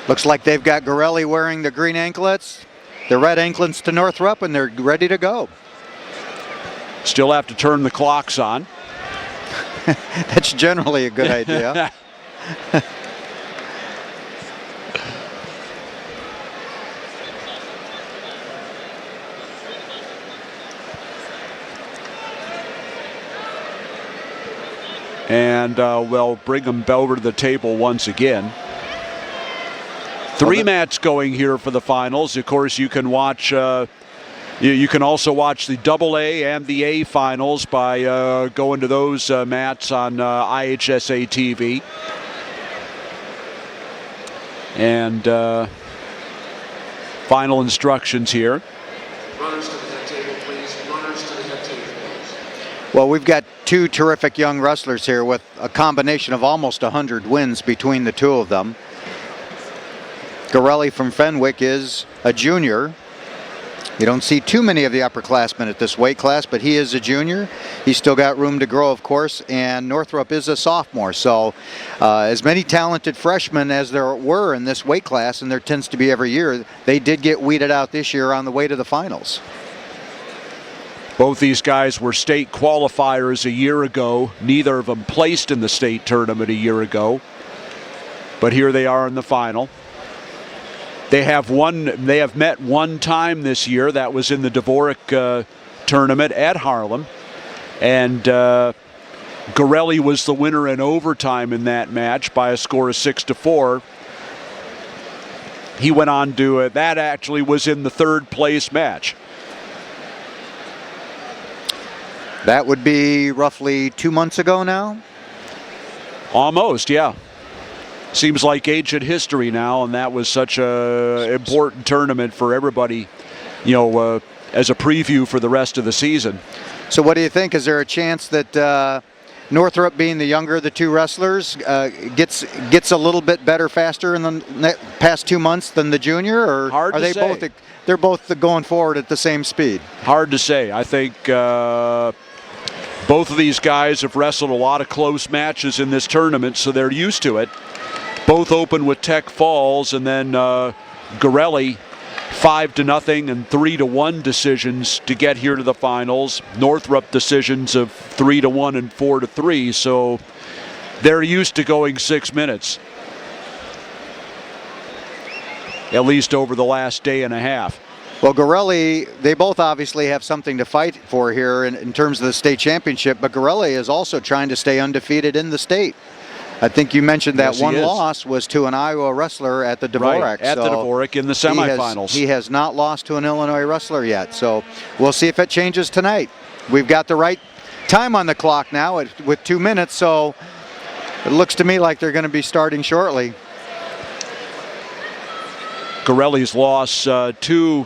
Looks like they've got Gorelli wearing the green anklets, the red anklets to Northrop, and they're ready to go. Still have to turn the clocks on. That's generally a good idea. And we'll bring them over to the table once again. 3 mats going here for the finals. Of course, you can watch. You can also watch the AA and the A finals by going to those mats on IHSA TV. And final instructions here. Runners to the head table, please. Runners to the head table, please. Well, we've got 2 terrific young wrestlers here with a combination of almost 100 wins between the 2 of them. Gorelli from Fenwick is a junior. You don't see too many of the upperclassmen at this weight class, but he is a junior. He's still got room to grow, of course, and Northrop is a sophomore. So as many talented freshmen as there were in this weight class, and there tends to be every year, they did get weeded out this year on the way to the finals. Both these guys were state qualifiers a year ago. Neither of them placed in the state tournament a year ago. But here they are in the final. They have met one time this year. That was in the Dvorak tournament at Harlem. And Gorelli was the winner in overtime in that match by a score of 6-4. He went on to that actually was in the 3rd place match. That would be roughly 2 months ago now? Almost, yeah. Seems like ancient history now, and that was such a important tournament for everybody, as a preview for the rest of the season. So what do you think? Is there a chance that Northrop, being the younger of the 2 wrestlers, gets a little bit better faster in the past 2 months than the junior, or hard are to they say. both? They're both going forward at the same speed. Hard to say. I think both of these guys have wrestled a lot of close matches in this tournament, so they're used to it. Both open with Tech Falls, and then Gorelli 5-0 and 3-1 decisions to get here to the finals. Northrop decisions of 3-1 and 4-3. So they're used to going 6 minutes, at least over the last day and a half. Well, Gorelli, they both obviously have something to fight for here in terms of the state championship, but Gorelli is also trying to stay undefeated in the state. I think you mentioned that one loss was to an Iowa wrestler at the Dvorak. Right, at the Dvorak in the semifinals. He has not lost to an Illinois wrestler yet, so we'll see if it changes tonight. We've got the right time on the clock now with 2 minutes, so it looks to me like they're going to be starting shortly. Gorelli's loss to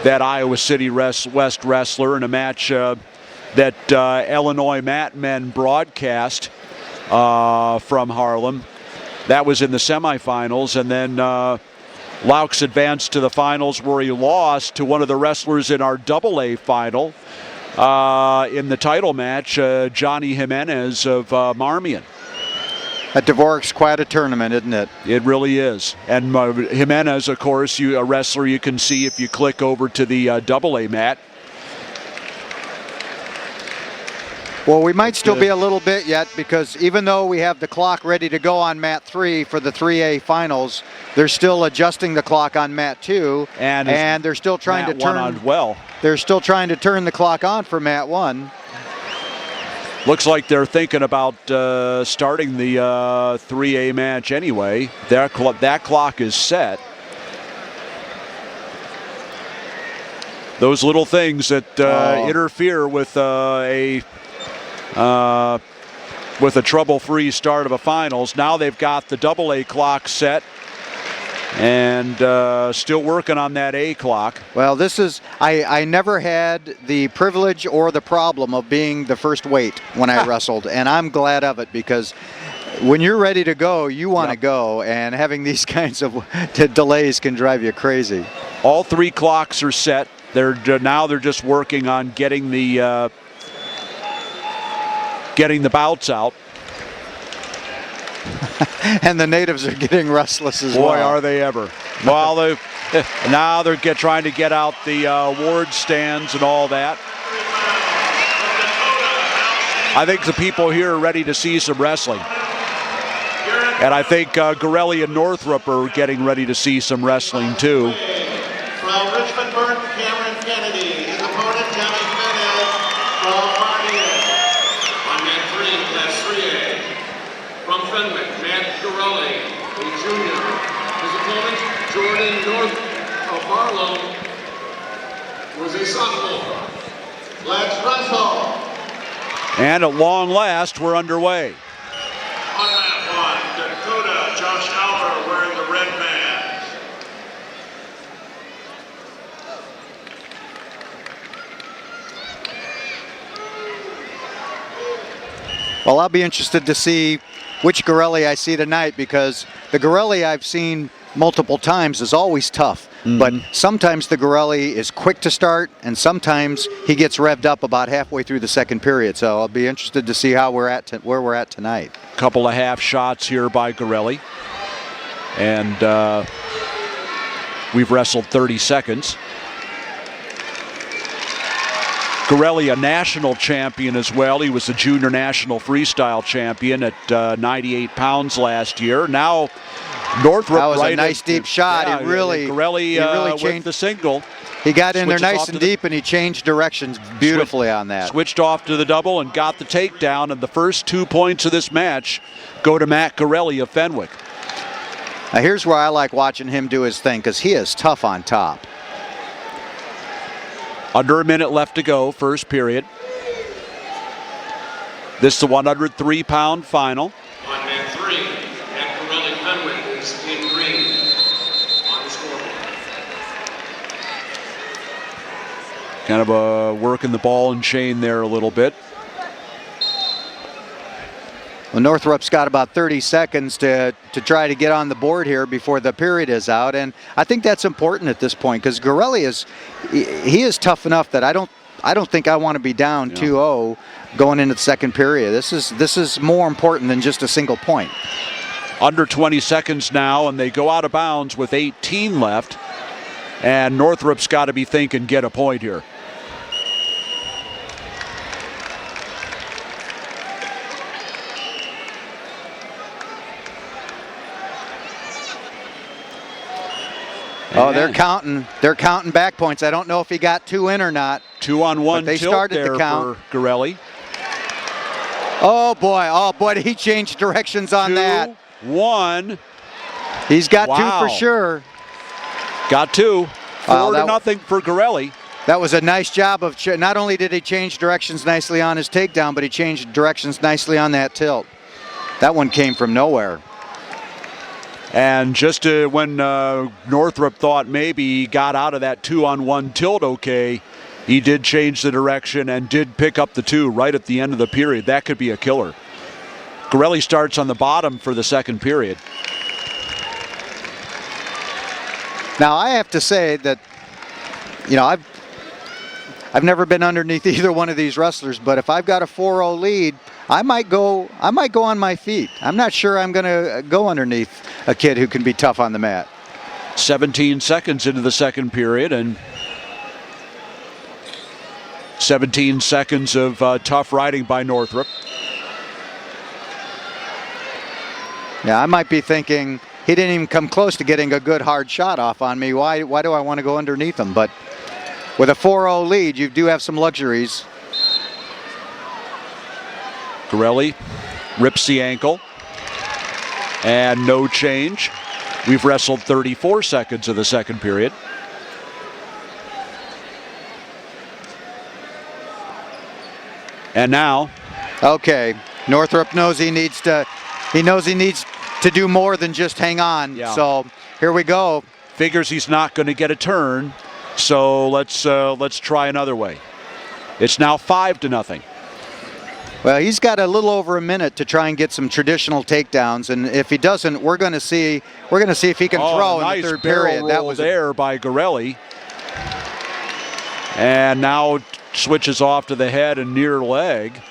that Iowa City West wrestler in a match that Illinois Mat Men broadcast from Harlem. That was in the semifinals, and then Laux advanced to the finals where he lost to one of the wrestlers in our AA final in the title match, Johnny Jimenez of Marmion. That Dvorak's quite a tournament, isn't it? It really is. And Jimenez, of course, a wrestler you can see if you click over to the AA mat. Well, we might still be a little bit yet, because even though we have the clock ready to go on mat 3 for the 3A finals, they're still adjusting the clock on mat 2, and they're still trying to turn They're still trying to turn the clock on for mat 1. Looks like they're thinking about starting the 3A match anyway. That clock is set. Those little things that interfere with a trouble-free start of a finals. Now they've got the AA clock set, and still working on that A clock. Well, this is, I never had the privilege or the problem of being the first weight when I wrestled, and I'm glad of it, because when you're ready to go, you want to go, and having these kinds of delays can drive you crazy. All 3 clocks are set. Now they're just working on getting the bouts out. And the natives are getting restless as well. Boy, are they ever. Well, now they're trying to get out the award stands and all that. I think the people here are ready to see some wrestling. And I think Gorelli and Northrop are getting ready to see some wrestling too. From Richmond, Burton, Cameron Kennedy. His opponent, Johnny Jimenez from Marnia. On mat 3, class 3A. From Fenwick, Matt Gorelli, a junior. His opponent, Jordan North of Barlow, was a sophomore. Let's wrestle. And at long last, we're underway. On mat 1, Dakota, Josh Alver wearing the red badge. Well, I'll be interested to see which Gorelli I see tonight, because the Gorelli I've seen multiple times is always tough. But sometimes the Gorelli is quick to start, and sometimes he gets revved up about halfway through the second period. So I'll be interested to see how where we're at tonight. Couple of half shots here by Gorelli. And we've wrestled 30 seconds. Gorelli, a national champion as well. He was the junior national freestyle champion at 98 pounds last year. Now Northrop, that was right a nice deep shot. Yeah, He really changed changed the single. He got in there Switches nice off and to deep, and he changed directions beautifully on that. Switched off to the double and got the takedown. And the first 2 points of this match go to Matt Gorelli of Fenwick. Now here's where I like watching him do his thing, because he is tough on top. Under a minute left to go, first period. This is the 103-pound final. On mat 3, Matt Gorelli Fenwick is in green on the scoreboard. Kind of working the ball and chain there a little bit. Well, Northrop's got about 30 seconds to try to get on the board here before the period is out, and I think that's important at this point, because Gorelli is tough enough that I don't think I want to be down 2-0 going into the second period. This is more important than just a single point. Under 20 seconds now, and they go out of bounds with 18 left, and Northrop's got to be thinking get a point here. Oh, they're counting back points. I don't know if he got 2 in or not. 2-on-1 they tilt started there the count for Gorelli. Oh boy, did he change directions on that. 2-1. He's got Wow. 2 for sure. Got 2. 4-0 for Gorelli. That was a nice job of, not only did he change directions nicely on his takedown, but he changed directions nicely on that tilt. That one came from nowhere. And just when Northrop thought maybe he got out of that 2-on-1 tilt okay, he did change the direction and did pick up the 2 right at the end of the period. That could be a killer. Gorelli starts on the bottom for the second period. Now I have to say that, you know, I've never been underneath either one of these wrestlers, but if I've got a 4-0 lead, I might go on my feet. I'm not sure I'm going to go underneath a kid who can be tough on the mat. 17 seconds into the second period, and 17 seconds of tough riding by Northrop. Yeah, I might be thinking he didn't even come close to getting a good hard shot off on me. Why do I want to go underneath him? But with a 4-0 lead, you do have some luxuries. Gorelli rips the ankle, and no change. We've wrestled 34 seconds of the second period. And now, okay, Northrop knows he needs to do more than just hang on. Yeah. So here we go. figures he's not going to get a turn, so let's try another way. It's now 5-0. Well, he's got a little over a minute to try and get some traditional takedowns, and if he doesn't, we're going to see if he can throw in the third period. That was there by Gorelli, and now switches off to the head and near leg.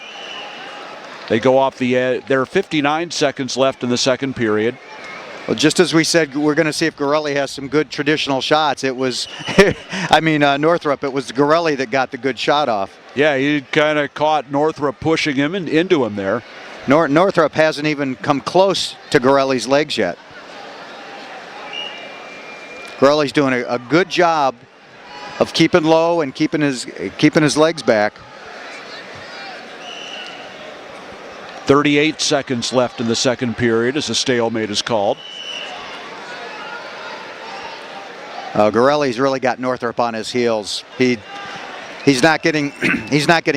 They go off the edge. There are 59 seconds left in the second period. Well, just as we said, we're going to see if Gorelli has some good traditional shots. It was, Northrop, it was Gorelli that got the good shot off. Yeah, he kind of caught Northrop pushing him into him there. Northrop hasn't even come close to Gorelli's legs yet. Gorelli's doing a good job of keeping low and keeping his legs back. 38 seconds left in the second period as a stalemate is called. Gorelli's really got Northrop on his heels. He's not getting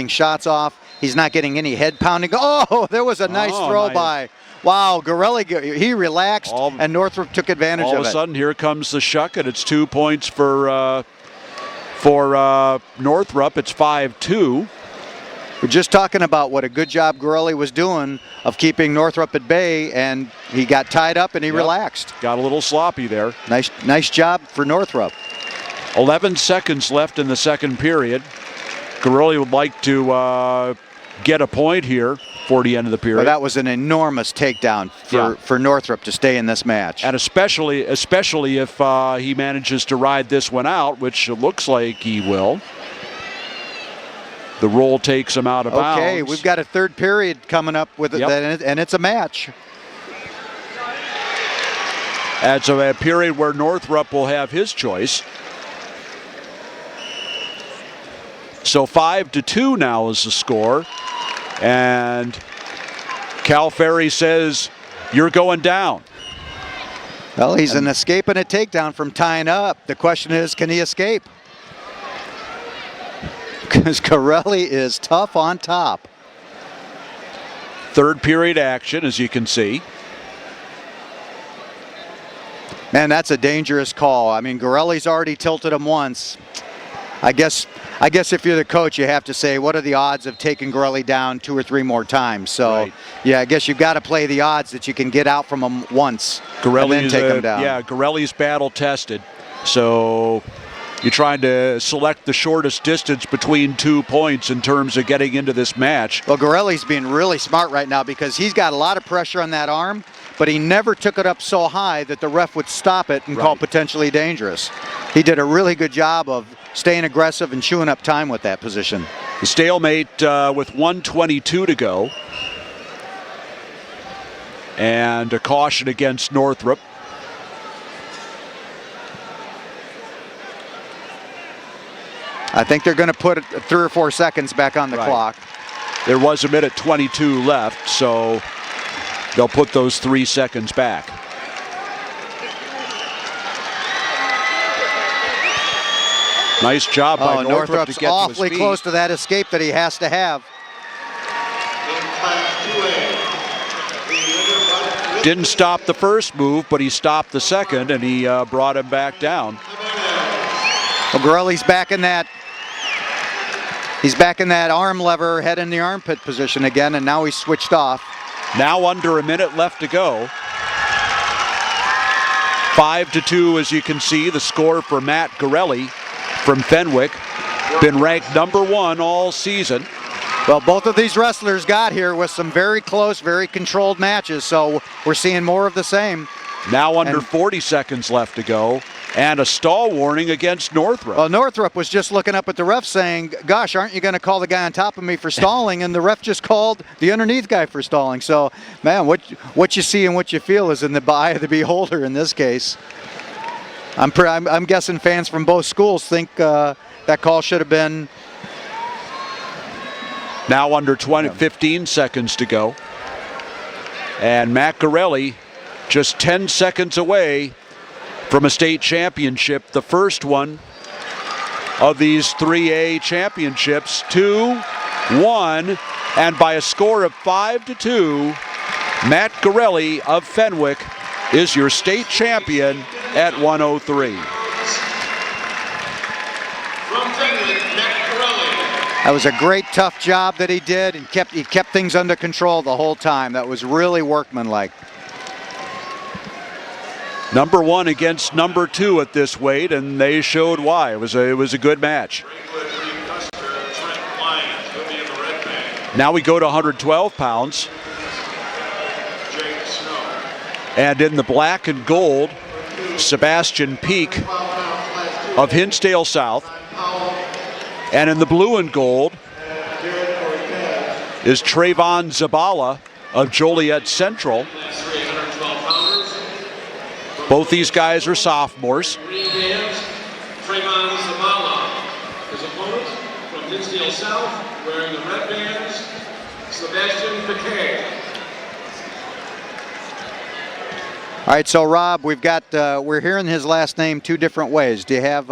shots off. He's not getting any head pounding. Oh, there was a nice throw by. Wow, Gorelli, he relaxed and Northrop took advantage of it. All of a sudden, here comes the shuck, and it's 2 points for Northrop. It's 5-2. We're just talking about what a good job Gorelli was doing of keeping Northrop at bay, and he got tied up and he relaxed. Got a little sloppy there. Nice job for Northrop. 11 seconds left in the second period. Gorelli would like to get a point here for the end of the period. Well, that was an enormous takedown for Northrop to stay in this match. And especially if he manages to ride this one out, which it looks like he will. The roll takes him out of bounds. Okay, we've got a third period coming up with it, and it's a match. That's a period where Northrop will have his choice. So 5-2 now is the score. And Cal Ferry says, you're going down. Well, he's an escape and a takedown from tying up. The question is, can he escape? Because Gorelli is tough on top. Third period action, as you can see. Man, that's a dangerous call. I mean, Gorelli's already tilted him once. I guess if you're the coach, you have to say, what are the odds of taking Gorelli down 2 or 3 more times? So, yeah, I guess you've got to play the odds that you can get out from him once and then take him down. Yeah, Gorelli's battle tested. So you're trying to select the shortest distance between 2 points in terms of getting into this match. Well, Gorelli's being really smart right now because he's got a lot of pressure on that arm, but he never took it up so high that the ref would stop it and call potentially dangerous. He did a really good job of staying aggressive and chewing up time with that position. The stalemate with 1:22 to go. And a caution against Northrop. I think they're going to put 3 or 4 seconds back on the clock. There was a minute 22 left, so they'll put those 3 seconds back. Nice job by Northrop Northrop's to get awfully to his feet. close to that escape that he has to have. Didn't stop the first move, but he stopped the second, and he brought him back down. Well, Gorelli's back in that. He's back in that arm lever, head in the armpit position again, and now he's switched off. Now under a minute left to go. 5-2, as you can see, the score for Matt Gorelli from Fenwick. Been ranked #1 all season. Well, both of these wrestlers got here with some very close, very controlled matches, so we're seeing more of the same. Now under 40 seconds left to go, and a stall warning against Northrop. Well, Northrop was just looking up at the ref saying, gosh, aren't you going to call the guy on top of me for stalling? And the ref just called the underneath guy for stalling. So, man, what you see and what you feel is in the eye of the beholder in this case. I'm guessing fans from both schools think that call should have been. Now under 15 seconds to go. And Matt Gorelli just 10 seconds away from a state championship, the first one of these 3A championships. 2-1, and by a score of 5-2, Matt Gorelli of Fenwick is your state champion at 103. From Fenwick, Matt Gorelli. That was a great, tough job that he did, and he kept things under control the whole time. That was really workmanlike. #1 against #2 at this weight, and they showed why. It was a good match. Now we go to 112 pounds. And in the black and gold, Sebastian Peak of Hinsdale South. And in the blue and gold is Trayvon Zabala of Joliet Central. Both these guys are sophomores. Green bands, Trayvon Zabala. His opponent from Hinsdale South, wearing the red bands, Sebastian Piquet. All right, so Rob, we've got we're hearing his last name two different ways. Do you have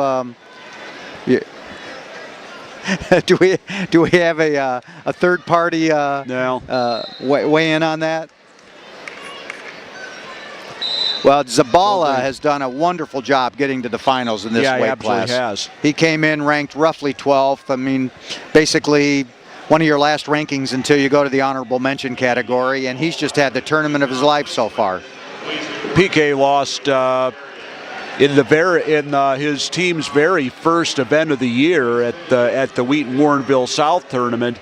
do we have a third party No. weigh in on that? Well, Zabala has done a wonderful job getting to the finals in this Yeah, he weight absolutely class. has. He came in ranked roughly 12th. I mean, basically one of your last rankings until you go to the honorable mention category, and he's just had the tournament of his life so far. PK lost in his team's very first event of the year at the Wheaton Warrenville South tournament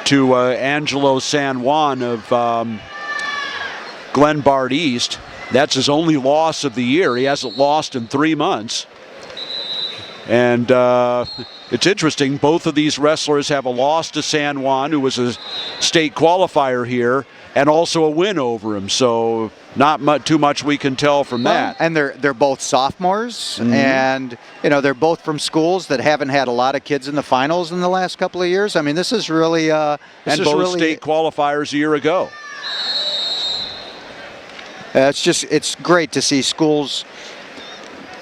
to Angelo San Juan of Glen Bard East. That's his only loss of the year. He hasn't lost in 3 months. And it's interesting, both of these wrestlers have a loss to San Juan, who was a state qualifier here, and also a win over him. So not too much we can tell from that. And they're both sophomores, and they're both from schools that haven't had a lot of kids in the finals in the last couple of years. I mean, this is really and both state qualifiers a year ago. It's great to see schools,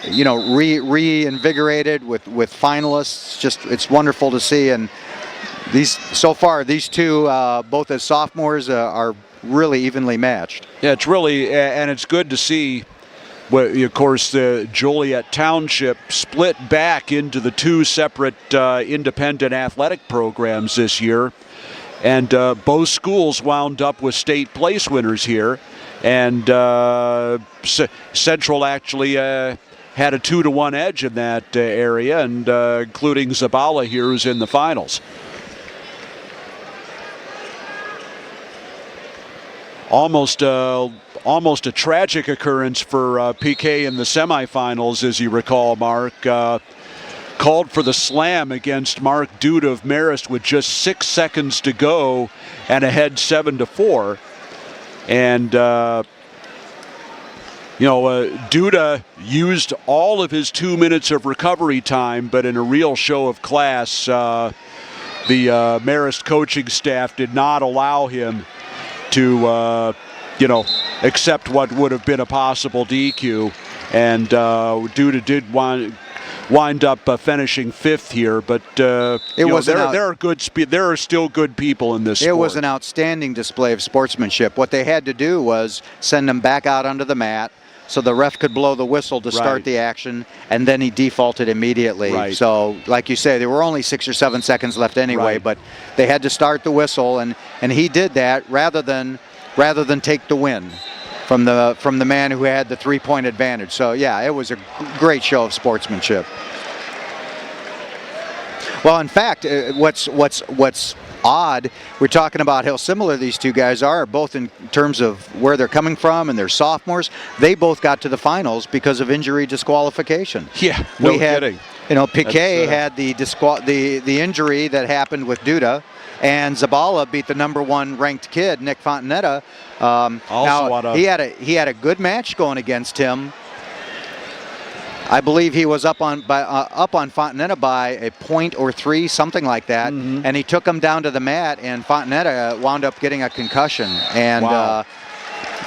reinvigorated with finalists. It's wonderful to see, and these two, both as sophomores, are really evenly matched. Yeah, it's really, and it's good to see. Of course, the Joliet Township split back into the two separate independent athletic programs this year, and both schools wound up with state place winners here. And Central actually had a 2-to-1 edge in that area, and including Zabala here, who's in the finals. Almost a tragic occurrence for PK in the semifinals, as you recall, Mark. Called for the slam against Mark Duda of Marist with just 6 seconds to go and ahead 7-4. And, Duda used all of his 2 minutes of recovery time, but in a real show of class, the Marist coaching staff did not allow him to, accept what would have been a possible DQ. And Duda did wind up finishing 5th here, but there are still good people in this sport. It was an outstanding display of sportsmanship. What they had to do was send him back out onto the mat so the ref could blow the whistle to start the action, and then he defaulted immediately. Right. So, like you say, there were only 6 or 7 seconds left anyway, but they had to start the whistle, and he did that rather than take the win from the man who had the 3-point advantage. So yeah, it was a great show of sportsmanship. Well, in fact, what's odd, we're talking about how similar these two guys are, both in terms of where they're coming from, and they're sophomores. They both got to the finals because of injury disqualification. Yeah, no kidding. Piquet had the injury that happened with Duda, and Zabala beat the number 1 ranked kid, Nick Fontanetta. He had a good match going against him. I believe he was up on Fontanetta by a point or 3, something like that, and he took him down to the mat, and Fontanetta wound up getting a concussion. And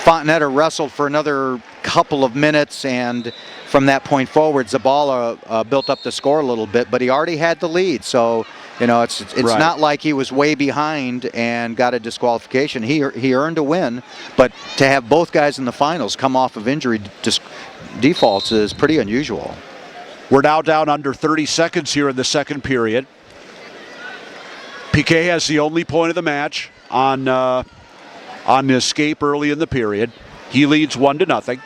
Fontanetta wrestled for another couple of minutes, and from that point forward, Zabala built up the score a little bit, but he already had the lead. So, it's not like he was way behind and got a disqualification. He earned a win, but to have both guys in the finals come off of injury defaults is pretty unusual. We're now down under 30 seconds here in the second period. PK has the only point of the match on the escape early in the period. He leads 1-0.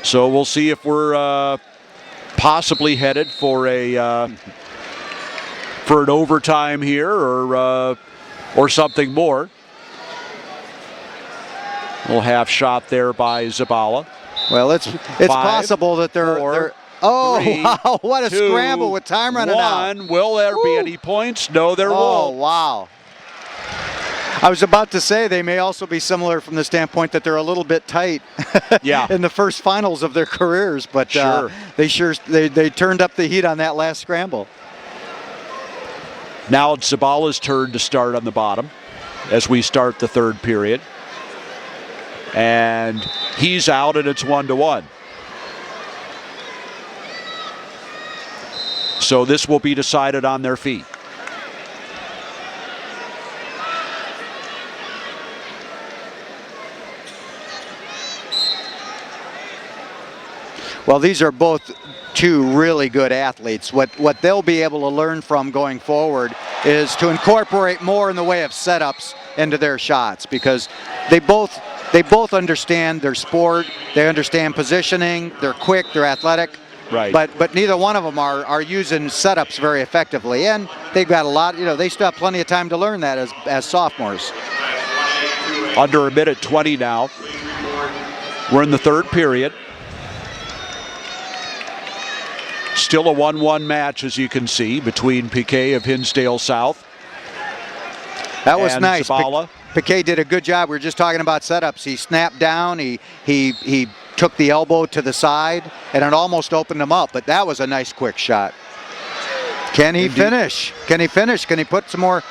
So we'll see if we're possibly headed for for an overtime here or something more. Little half shot there by Zabala. Well, it's possible that they're oh, three, wow, what a 2, scramble with time running out. Will there be any points? No, there won't. Oh, wow. I was about to say they may also be similar from the standpoint that they're a little bit tight in the first finals of their careers, but they turned up the heat on that last scramble. Now it's Zabala's turn to start on the bottom as we start the third period. And he's out, and it's 1-1. So this will be decided on their feet. Well, these are both two really good athletes. What they'll be able to learn from going forward is to incorporate more in the way of setups into their shots, because they both understand their sport, they understand positioning, they're quick, they're athletic. Right. But neither one of them are using setups very effectively, and they've got a lot. They still have plenty of time to learn that as sophomores. Under a minute 20 now. We're in the third period. Still a 1-1 match, as you can see, between Piquet of Hinsdale South. That was and nice. Zabala. Piquet did a good job. We were just talking about setups. He snapped down. He took the elbow to the side, and it almost opened him up. But that was a nice, quick shot. Can he finish? Can he finish? Can he put some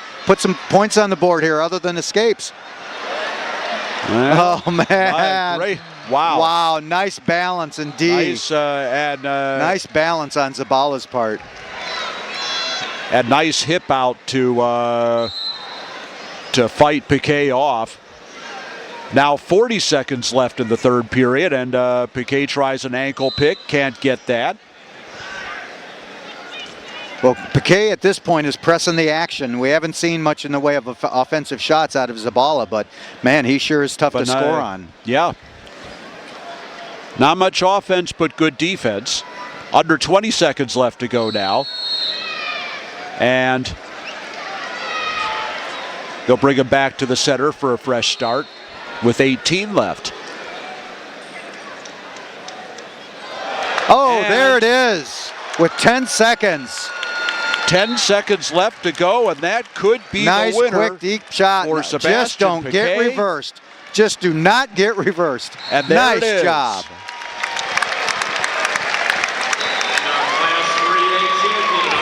points on the board here other than escapes? Well, oh man! Great. Wow! Wow! Nice balance indeed. Nice nice balance on Zabala's part. And nice hip out to fight Piquet off. Now 40 seconds left in the third period, and Piquet tries an ankle pick, can't get that. Well, Piquet at this point is pressing the action. We haven't seen much in the way of offensive shots out of Zabala, but man, he sure is tough to score on. Yeah. Not much offense, but good defense. Under 20 seconds left to go now. And they'll bring him back to the center for a fresh start with 18 left. Oh, and there it is with 10 seconds. 10 seconds left to go, and that could be nice, the winner. Nice, quick, deep shot. For Sebastian Just don't Piquet. get reversed. Just do not get reversed. And there nice it is. job.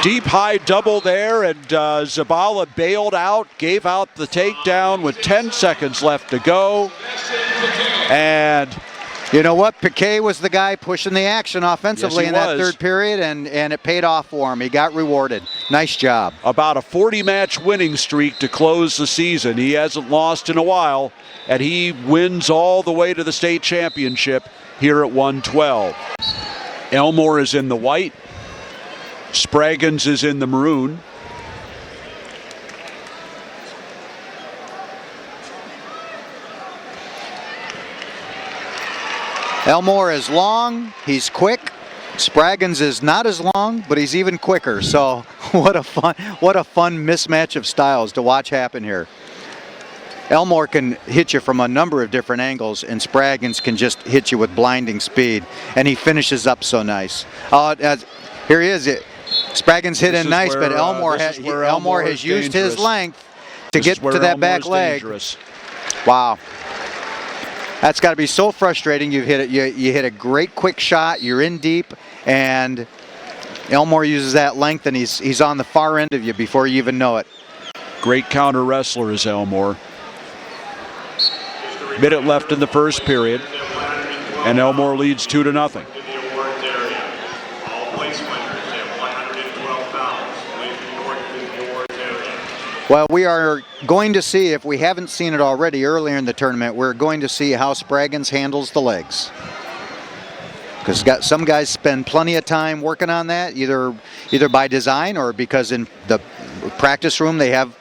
Deep high double there, and Zabala bailed out, gave out the takedown with 10 seconds left to go. And you know what? Piquet was the guy pushing the action offensively yes, in that third period, and it paid off for him. He got rewarded. Nice job. About a 40-match winning streak to close the season. He hasn't lost in a while, and he wins all the way to the state championship here at 112. Elmore is in the white. Spraggins is in the maroon. Elmore is long, he's quick. Spraggins is not as long, but he's even quicker. So what a fun mismatch of styles to watch happen here. Elmore can hit you from a number of different angles, and Spraggins can just hit you with blinding speed, and he finishes up so nice. Here he is. Spraggins hit in nice, but Elmore has used his length to get to that back leg. Wow. That's got to be so frustrating. You hit a great quick shot. You're in deep, and Elmore uses that length, and he's on the far end of you before you even know it. Great counter wrestler is Elmore. Minute left in the first period, and Elmore leads 2-0. Well, we are going to see, if we haven't seen it already earlier in the tournament, we're going to see how Spraggins handles the legs. Because some guys spend plenty of time working on that, either by design or because in the practice room they have,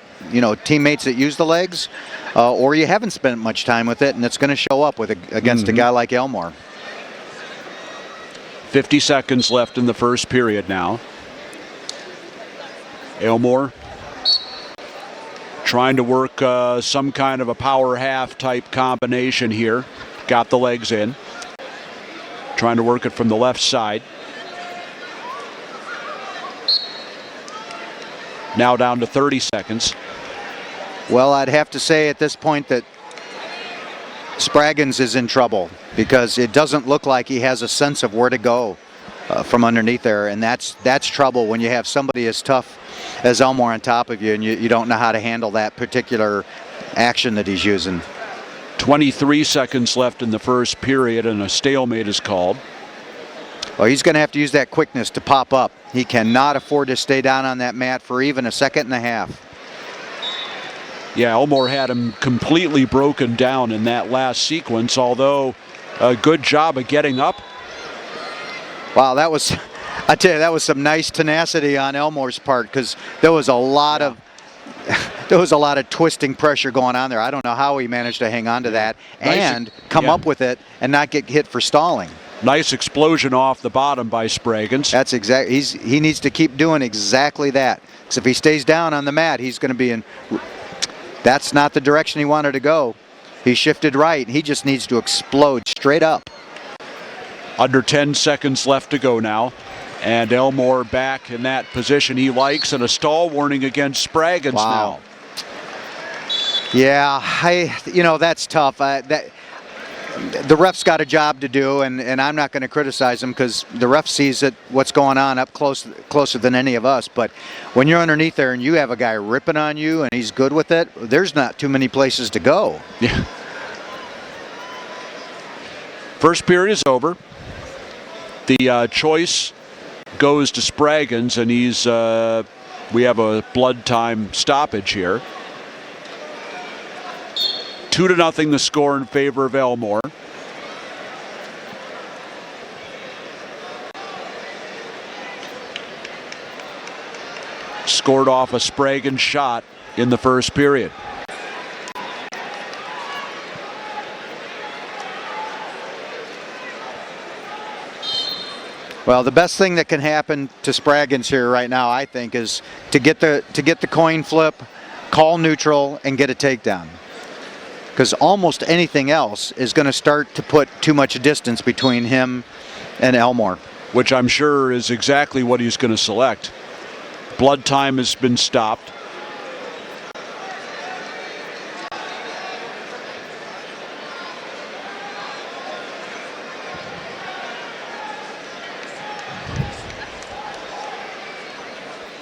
teammates that use the legs, or you haven't spent much time with it, and it's going to show up against a guy like Elmore. 50 seconds left in the first period now. Elmore trying to work some kind of a power half type combination here. Got the legs in. Trying to work it from the left side. Now down to 30 seconds. Well, I'd have to say at this point that Spraggins is in trouble because it doesn't look like he has a sense of where to go from underneath there, and that's trouble when you have somebody as tough as Elmore on top of you and you don't know how to handle that particular action that he's using. 23 seconds left in the first period and a stalemate is called. Well, he's going to have to use that quickness to pop up. He cannot afford to stay down on that mat for even a second and a half. Yeah, Elmore had him completely broken down in that last sequence, although a good job of getting up. Wow, that was, I tell you, that was some nice tenacity on Elmore's part because there was a lot of twisting pressure going on there. I don't know how he managed to hang on to that and come up with it and not get hit for stalling. Nice explosion off the bottom by Spraggins. That's exactly. He needs to keep doing exactly that. Because if he stays down on the mat, he's going to be in. That's not the direction he wanted to go. He shifted right. He just needs to explode straight up. Under 10 seconds left to go now. And Elmore back in that position he likes, and a stall warning against Spraggins now. Yeah, that's tough. The ref's got a job to do, and I'm not going to criticize him because the ref sees what's going on up closer than any of us. But when you're underneath there and you have a guy ripping on you and he's good with it, there's not too many places to go. Yeah. First period is over. The choice goes to Spraggins, and we have a blood time stoppage here. 2-0 the score in favor of Elmore. Scored off a Spraggins shot in the first period. Well, the best thing that can happen to Spraggins here right now, I think, is to get the coin flip, call neutral, and get a takedown. Because almost anything else is going to start to put too much distance between him and Elmore. Which I'm sure is exactly what he's going to select. Blood time has been stopped.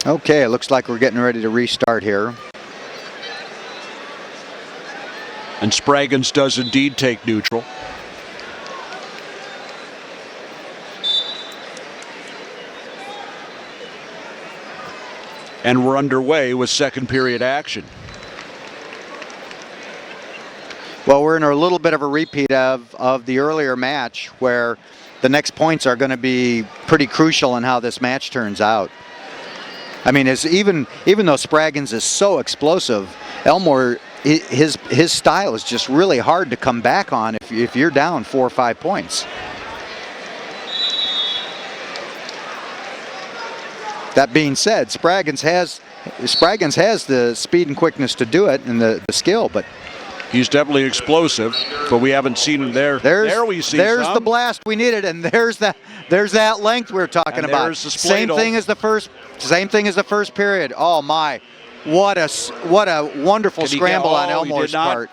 Okay, it looks like we're getting ready to restart here. And Spraggins does indeed take neutral. And we're underway with second period action. Well, we're in a little bit of a repeat of the earlier match where the next points are going to be pretty crucial in how this match turns out. I mean, even though Spraggins is so explosive, Elmore, his style is just really hard to come back on if you're down 4 or 5 points. That being said, Spraggins has the speed and quickness to do it and the skill, but he's definitely explosive, but we haven't seen him there. There we see there's some. The blast we needed, and there's that length we're talking and about. There's the same thing as the first period. Oh my, what a wonderful scramble on Elmore's part.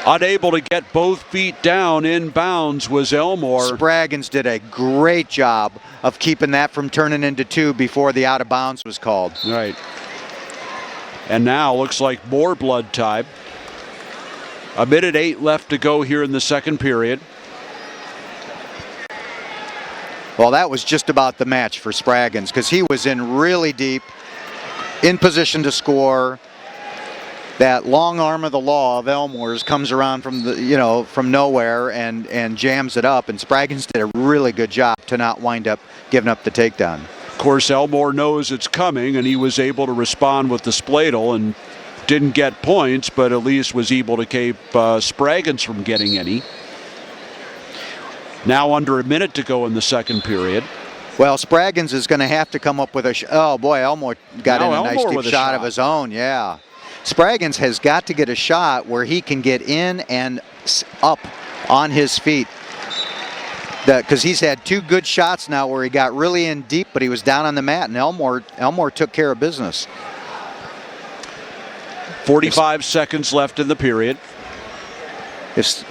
Unable to get both feet down in bounds was Elmore. Spraggins did a great job of keeping that from turning into 2 before the out of bounds was called. Right. And now looks like more blood time. 1:08 left to go here in the second period. Well, that was just about the match for Spraggins because he was in really deep, in position to score. That long arm of the law of Elmore's comes around from nowhere and jams it up, and Spraggins did a really good job to not wind up giving up the takedown. Of course, Elmore knows it's coming, and he was able to respond with the spladle and didn't get points, but at least was able to keep Spraggins from getting any. Now under a minute to go in the second period. Well, Spraggins is going to have to come up with a oh boy, Elmore got in a nice Elmore deep with a shot of his own. Yeah. Spraggins has got to get a shot where he can get in and up on his feet. Because he's had 2 good shots now where he got really in deep, but he was down on the mat, and Elmore took care of business. 45 seconds left in the period. If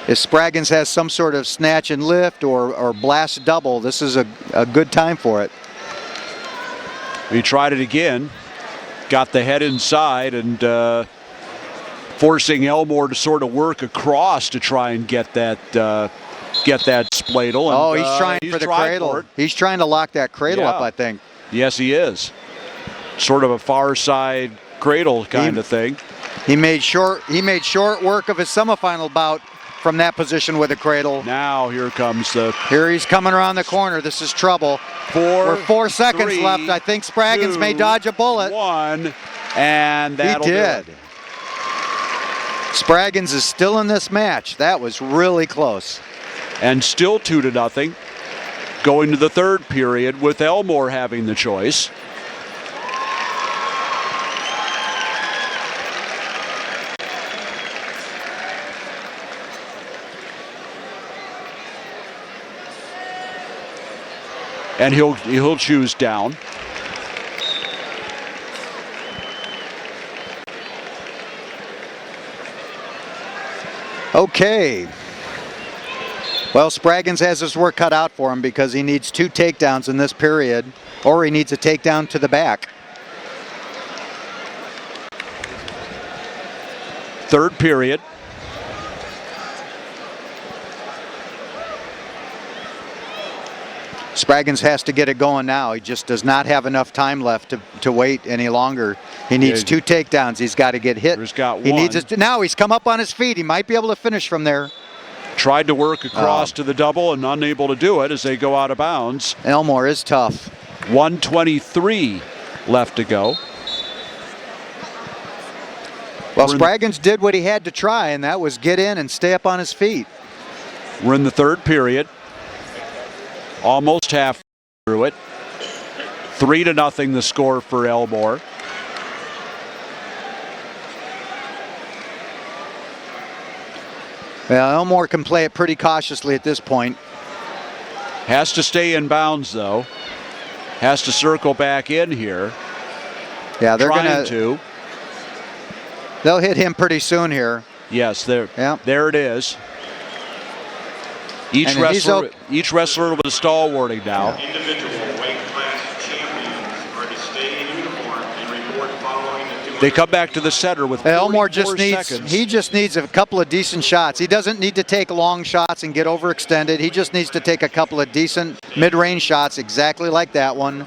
Spraggins has some sort of snatch and lift or blast double, this is a good time for it. He tried it again, got the head inside, and forcing Elmore to sort of work across to try and get that spladle. And, he's trying for the cradle. He's trying to lock that cradle up, I think. Yes, he is. Sort of a far side cradle kind of thing. He made short work of his semifinal bout from that position with a cradle. Now here he's coming around the corner. This is trouble. 4 seconds left. I think Spraggins may dodge a bullet. 1, and that'll he did. do it. Spraggins is still in this match. That was really close. And still 2-0. Going to the 3rd period with Elmore having the choice. And he'll choose down. Okay. Well, Spraggins has his work cut out for him because he needs 2 takedowns in this period, or he needs a takedown to the back. 3rd period. Spraggins has to get it going now. He just does not have enough time left to wait any longer. He needs 2 takedowns. He's got to get hit. He's got he one. needs now he's come up on his feet. He might be able to finish from there. Tried to work across to the double and unable to do it as they go out of bounds. Elmore is tough. 1:23 left to go. Well, Spraggins did what he had to try, and that was get in and stay up on his feet. We're in the 3rd period. Almost half through it. 3-0 the score for Elmore. Well, Elmore can play it pretty cautiously at this point. Has to stay in bounds, though. Has to circle back in here. Yeah, they're trying to. They'll hit him pretty soon here. Yes, there it is. Each wrestler with a stall warning now. Individual weight class champions are to stay in uniform and report following the They come back to the center with 44 Elmore just needs a couple of decent shots. He doesn't need to take long shots and get overextended. He just needs to take a couple of decent mid-range shots exactly like that one,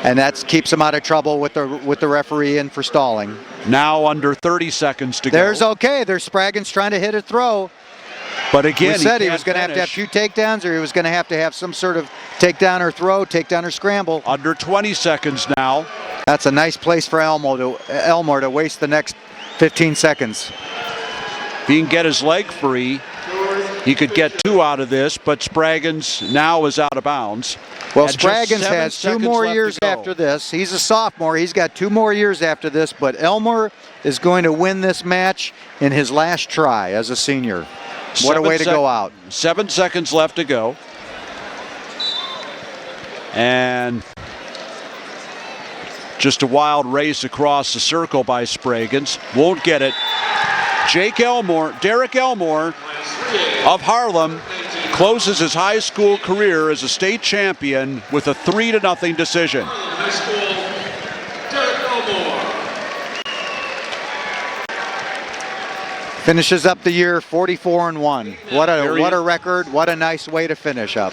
and that keeps him out of trouble with the referee and for stalling. Now under 30 seconds to go. There's Spraggins trying to hit a throw. But again, we said he was going to have 2 takedowns, or he was going to have some sort of takedown or throw, takedown or scramble. Under 20 seconds now. That's a nice place for Elmore to waste the next 15 seconds. If he can get his leg free, he could get 2 out of this, but Spraggins now is out of bounds. Well, Spraggins has 2 more years after this. He's a sophomore. He's got 2 more years after this, but Elmore is going to win this match in his last try as a senior. What a way to go out. 7 seconds left to go. And just a wild race across the circle by Spraggins. Won't get it. Derek Elmore of Harlem closes his high school career as a state champion with a 3-0 decision. High School, Derek Elmore. Finishes up the year 44-1. What a record. What a nice way to finish up.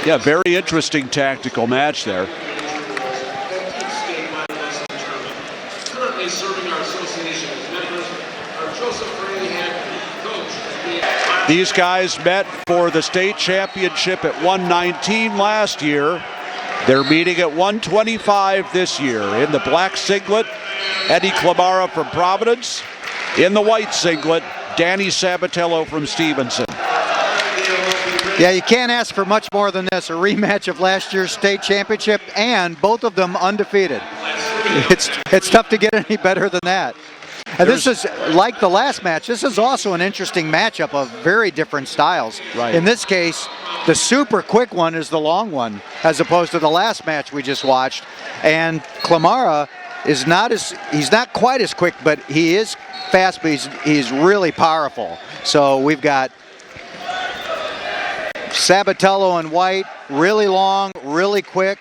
Yeah, very interesting tactical match there. Currently serving our association as members are Joseph Ray Hampton, coach. These guys met for the state championship at 119 last year. They're meeting at 125 this year. In the black singlet, Eddie Clamara from Providence. In the white singlet, Danny Sabatello from Stevenson. Yeah, you can't ask for much more than this. A rematch of last year's state championship, and both of them undefeated. It's tough to get any better than that. And this is, like the last match, this is also an interesting matchup of very different styles. Right. In this case, the super quick one is the long one, as opposed to the last match we just watched. And Klamara is he's not quite as quick, but he is fast, but he's really powerful. So we've got Sabatello in white, really long, really quick.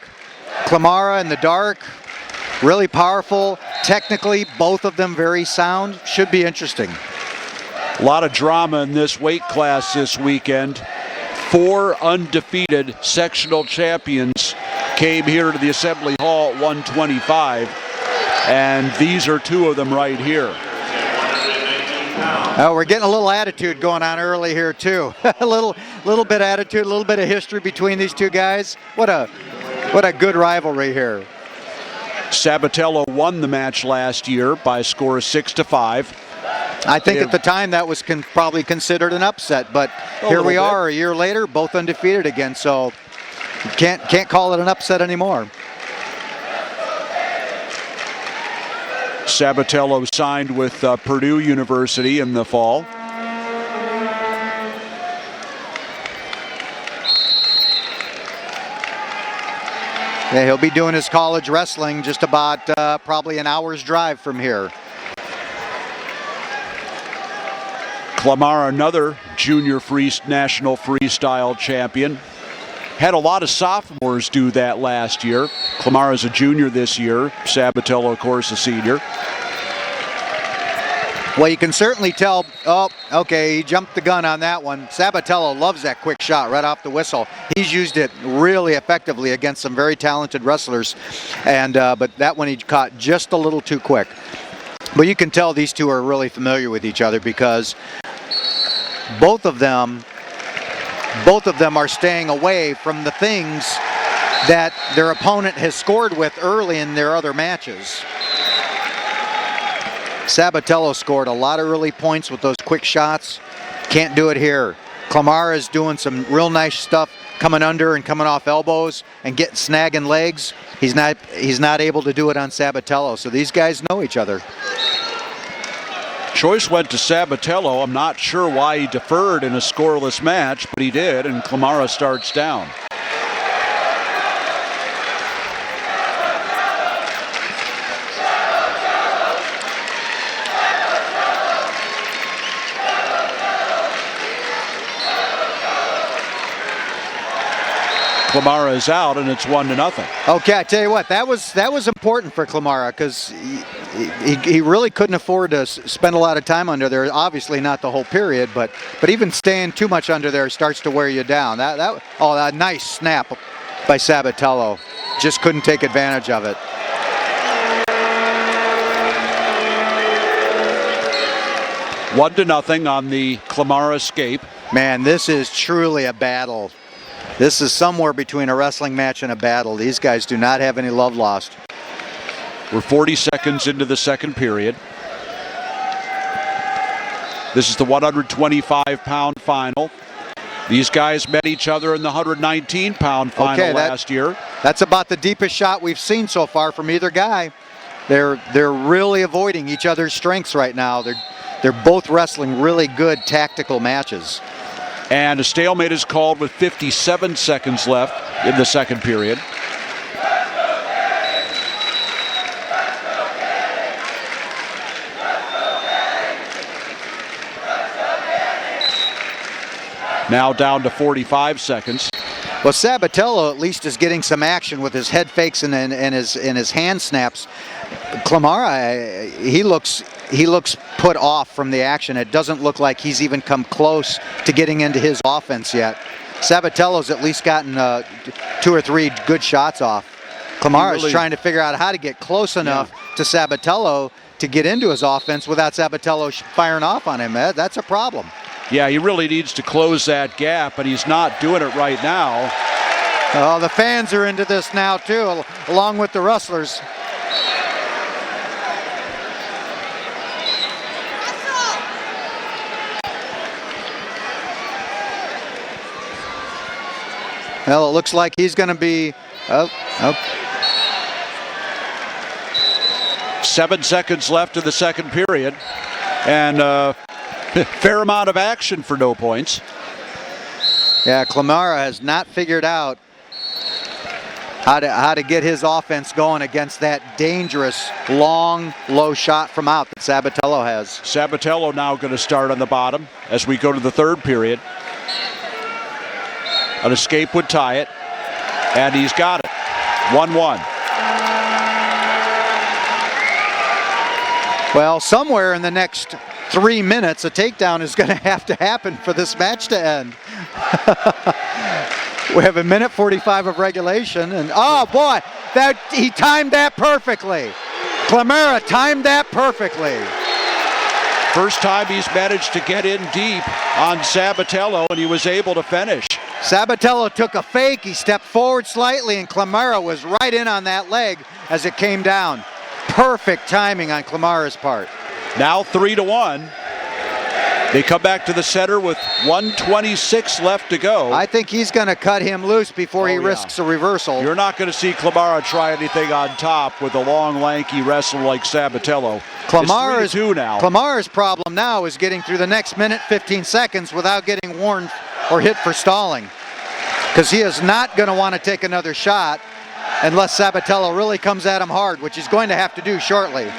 Klamara in the dark, really powerful. Technically, both of them very sound. Should be interesting. A lot of drama in this weight class this weekend. 4 undefeated sectional champions came here to the Assembly Hall at 125, and these are 2 of them right here. Oh, we're getting a little attitude going on early here too. a little bit of attitude, a little bit of history between these two guys. What a good rivalry here. Sabatello won the match last year by a score of 6-5. I think at the time that was probably considered an upset, but here we are a year later, both undefeated again, so can't call it an upset anymore. Sabatello signed with Purdue University in the fall. Yeah, he'll be doing his college wrestling just about probably an hour's drive from here. Klamara, another junior national freestyle champion. Had a lot of sophomores do that last year. Klamara's a junior this year. Sabatello, of course, a senior. Well, you can certainly tell, oh, okay, he jumped the gun on that one. Sabatello loves that quick shot right off the whistle. He's used it really effectively against some very talented wrestlers, and but that one he caught just a little too quick. But you can tell these two are really familiar with each other because both of them are staying away from the things that their opponent has scored with early in their other matches. Sabatello scored a lot of early points with those quick shots. Can't do it here. Klamara is doing some real nice stuff, coming under and coming off elbows and snagging legs. He's not able to do it on Sabatello. So these guys know each other. Choice went to Sabatello. I'm not sure why he deferred in a scoreless match, but he did, and Klamara starts down. Klamara is out, and it's 1-0. Okay, I tell you what, that was important for Klamara because he really couldn't afford to spend a lot of time under there. Obviously not the whole period, but even staying too much under there starts to wear you down. That nice snap by Sabatello, just couldn't take advantage of it. One to nothing on the Klamara escape. Man, this is truly a battle. This is somewhere between a wrestling match and a battle. These guys do not have any love lost. We're 40 seconds into the second period. This is the 125-pound final. These guys met each other in the 119-pound final last year. That's about the deepest shot we've seen so far from either guy. They're really avoiding each other's strengths right now. They're both wrestling really good tactical matches. And a stalemate is called with 57 seconds left in the second period. Now down to 45 seconds. Well, Sabatello at least is getting some action with his head fakes and his hand snaps. Klamara, he looks put off from the action. It doesn't look like he's even come close to getting into his offense yet. Sabatello's at least gotten 2 or 3 good shots off. Klamara's trying to figure out how to get close enough to Sabatello to get into his offense without Sabatello firing off on him. That's a problem. Yeah, he really needs to close that gap, but he's not doing it right now. Oh, the fans are into this now too, along with the wrestlers. Well, it looks like he's going to be. 7 seconds left in the second period. And fair amount of action for no points. Yeah, Klimara has not figured out how to get his offense going against that dangerous, long, low shot from out that Sabatello has. Sabatello now going to start on the bottom as we go to the third period. An escape would tie it, and he's got it. 1-1. Well, somewhere in the next 3 minutes, a takedown is going to have to happen for this match to end. We have 1:45 of regulation, and oh boy, he timed that perfectly. Klimara timed that perfectly. First time he's managed to get in deep on Sabatello, and he was able to finish. Sabatello took a fake, he stepped forward slightly, and Klimara was right in on that leg as it came down. Perfect timing on Klimara's part. Now 3-1. They come back to the center with 1:26 left to go. I think he's going to cut him loose before he risks a reversal. You're not going to see Klimara try anything on top with a long, lanky wrestler like Sabatello. Klimara's problem now is getting through the next minute, 15 seconds without getting warned or hit for stalling. Because he is not going to want to take another shot unless Sabatello really comes at him hard, which he's going to have to do shortly.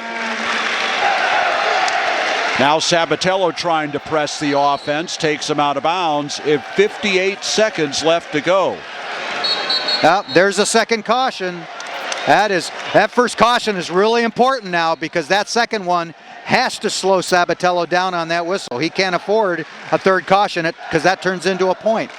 Now Sabatello trying to press the offense, takes him out of bounds. 58 seconds left to go. There's a second caution. That first caution is really important now because that second one has to slow Sabatello down on that whistle. He can't afford a third caution because that turns into a point.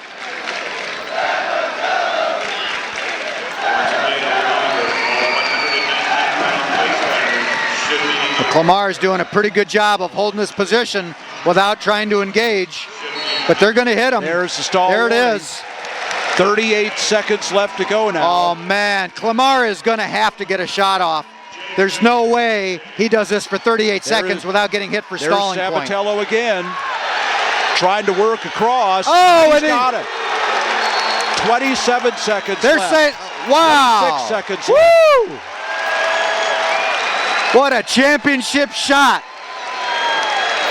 Klimara's doing a pretty good job of holding his position without trying to engage, but they're going to hit him. There's the stall. There it warning. is. 38 seconds left to go now. Oh man, Klimara is going to have to get a shot off. There's no way he does this for 38 seconds without getting hit for stalling point. There's Sabatello again, trying to work across. Oh, he's got it. 27 seconds they're left. saying, wow. 6 seconds Woo! left. What a championship shot.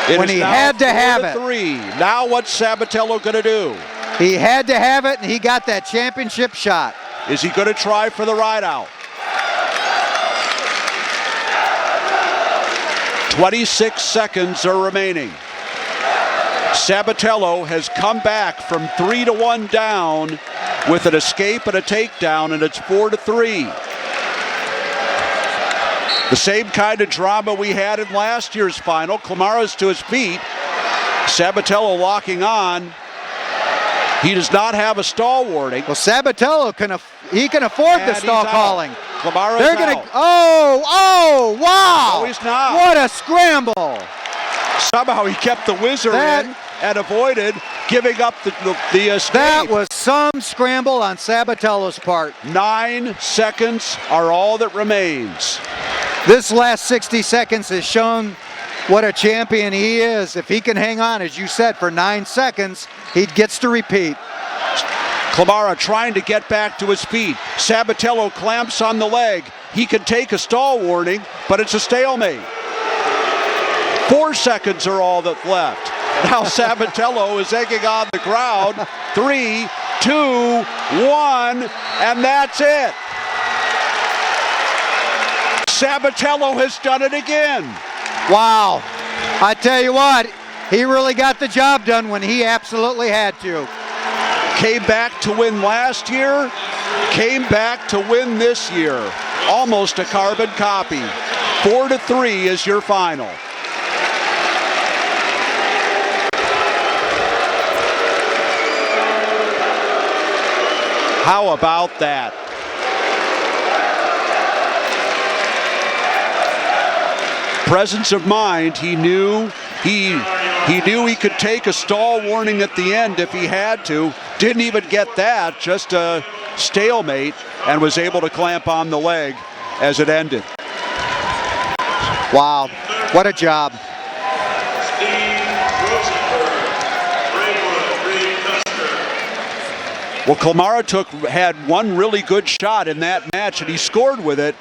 When he had to have it. 3. Now what's Sabatello going to do? He had to have it, and he got that championship shot. Is he going to try for the ride out? 26 seconds are remaining. Sabatello has come back from 3-1 down with an escape and a takedown, and it's 4-3. The same kind of drama we had in last year's final. Klimara's to his feet. Sabatello locking on. He does not have a stall warning. Well, Sabatello can afford the stall calling. Klimara's They're going to. Oh, wow! No, he's not. What a scramble! Somehow he kept the whizzer in and avoided giving up the escape. That was some scramble on Sabatello's part. 9 seconds are all that remains. This last 60 seconds has shown what a champion he is. If he can hang on, as you said, for 9 seconds, he gets to repeat. Klimara trying to get back to his feet. Sabatello clamps on the leg. He can take a stall warning, but it's a stalemate. 4 seconds are all that's left. Now Sabatello is egging on the ground. 3, 2, 1, and that's it. Sabatello has done it again. Wow. I tell you what, he really got the job done when he absolutely had to. Came back to win last year, came back to win this year. Almost a carbon copy. 4-3 is your final. How about that? Presence of mind. He knew he could take a stall warning at the end if he had to. Didn't even get that, just a stalemate, and was able to clamp on the leg as it ended. Wow, what a job. Well, Klimara had one really good shot in that match, and he scored with it.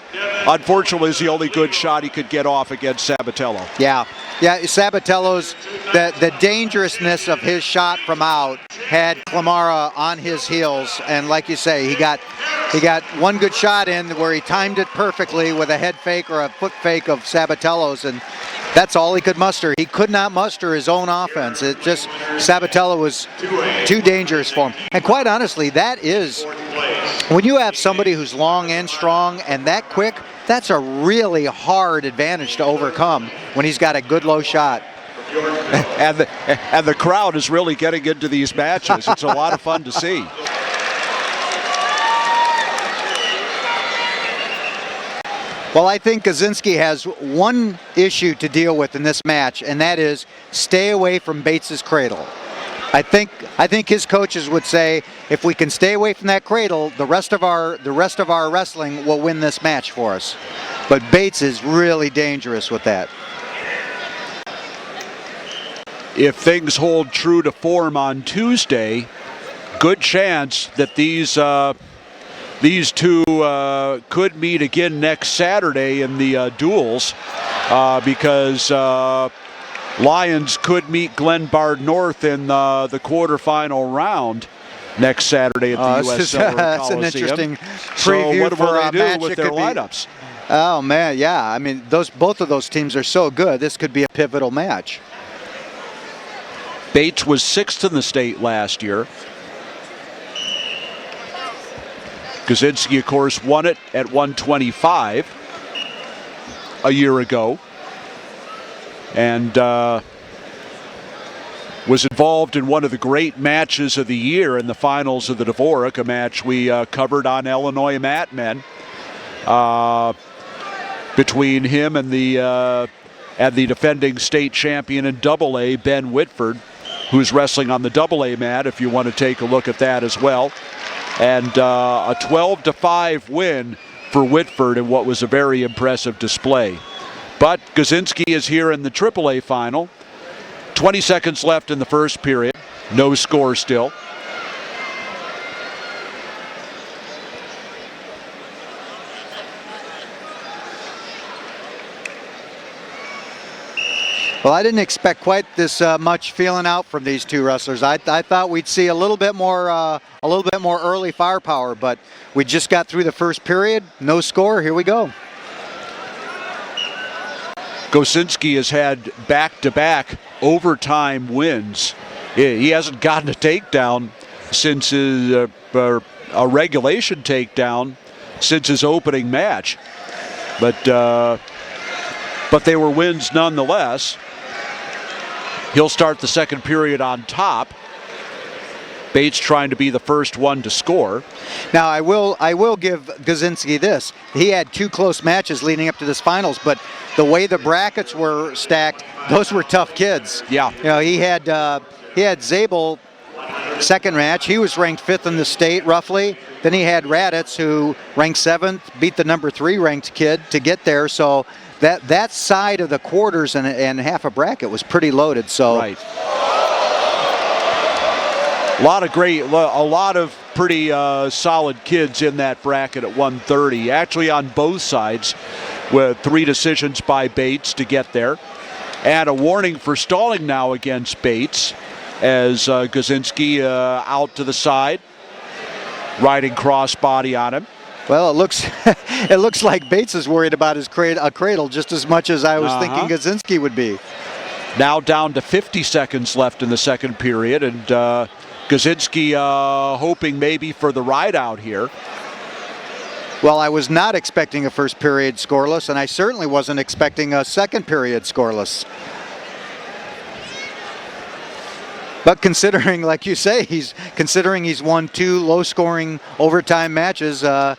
Unfortunately, it's the only good shot he could get off against Sabatello. Yeah, Sabatello's, the dangerousness of his shot from out had Klimara on his heels, and like you say, he got one good shot in where he timed it perfectly with a head fake or a foot fake of Sabatello's, and that's all he could muster. He could not muster his own offense. It just, Sabatello was too dangerous for him. And quite honestly, that is, when you have somebody who's long and strong and that quick, that's a really hard advantage to overcome when he's got a good low shot. And the crowd is really getting into these matches. It's a lot of fun to see. Well, I think Gazinski has one issue to deal with in this match, and that is stay away from Bates's cradle. I think his coaches would say, if we can stay away from that cradle, the rest of our wrestling will win this match for us. But Bates is really dangerous with that. If things hold true to form on Tuesday, good chance that these two could meet again next Saturday in the duels, because Lions could meet Glenbard North in the quarterfinal round next Saturday at the U.S. Silver That's Coliseum. an interesting preview so what for will a they match do with it their could be. lineups? Oh man, yeah. I mean, both of those teams are so good. This could be a pivotal match. Bates was 6th in the state last year. Gazinski, of course, won it at 125 a year ago, and was involved in one of the great matches of the year in the finals of the Dvorak, a match we covered on Illinois Mat Men, between him and the defending state champion in Double-A, Ben Whitford, who's wrestling on the Double-A mat, if you want to take a look at that as well. And a 12-5 win for Whitford in what was a very impressive display. But Gazinski is here in the AAA final. 20 seconds left in the first period. No score still. Well, I didn't expect quite this much feeling out from these two wrestlers. I thought we'd see a little bit more early firepower, but we just got through the first period. No score. Here we go. Gazinski has had back-to-back overtime wins. He hasn't gotten a takedown since a regulation takedown since his opening match, but they were wins nonetheless. He'll start the second period on top. Bates trying to be the first one to score. Now, I will give Gazinski this. He had two close matches leading up to this finals, but the way the brackets were stacked, those were tough kids. Yeah. You know, he had Zabel second match. He was ranked 5th in the state roughly. Then he had Raditz, who ranked 7th, beat the number 3 ranked kid to get there. So that side of the quarters and half a bracket was pretty loaded. So right. A lot of pretty solid kids in that bracket at 130. Actually on both sides, with 3 decisions by Bates to get there. And a warning for stalling now against Bates as Gazinski out to the side, riding crossbody on him. Well, it looks like Bates is worried about his cradle just as much as I was thinking Gazinski would be. Now down to 50 seconds left in the second period, and Gazinski hoping maybe for the ride out here. Well, I was not expecting a first period scoreless, and I certainly wasn't expecting a second period scoreless. But considering, like you say, he's won 2 low-scoring overtime matches, I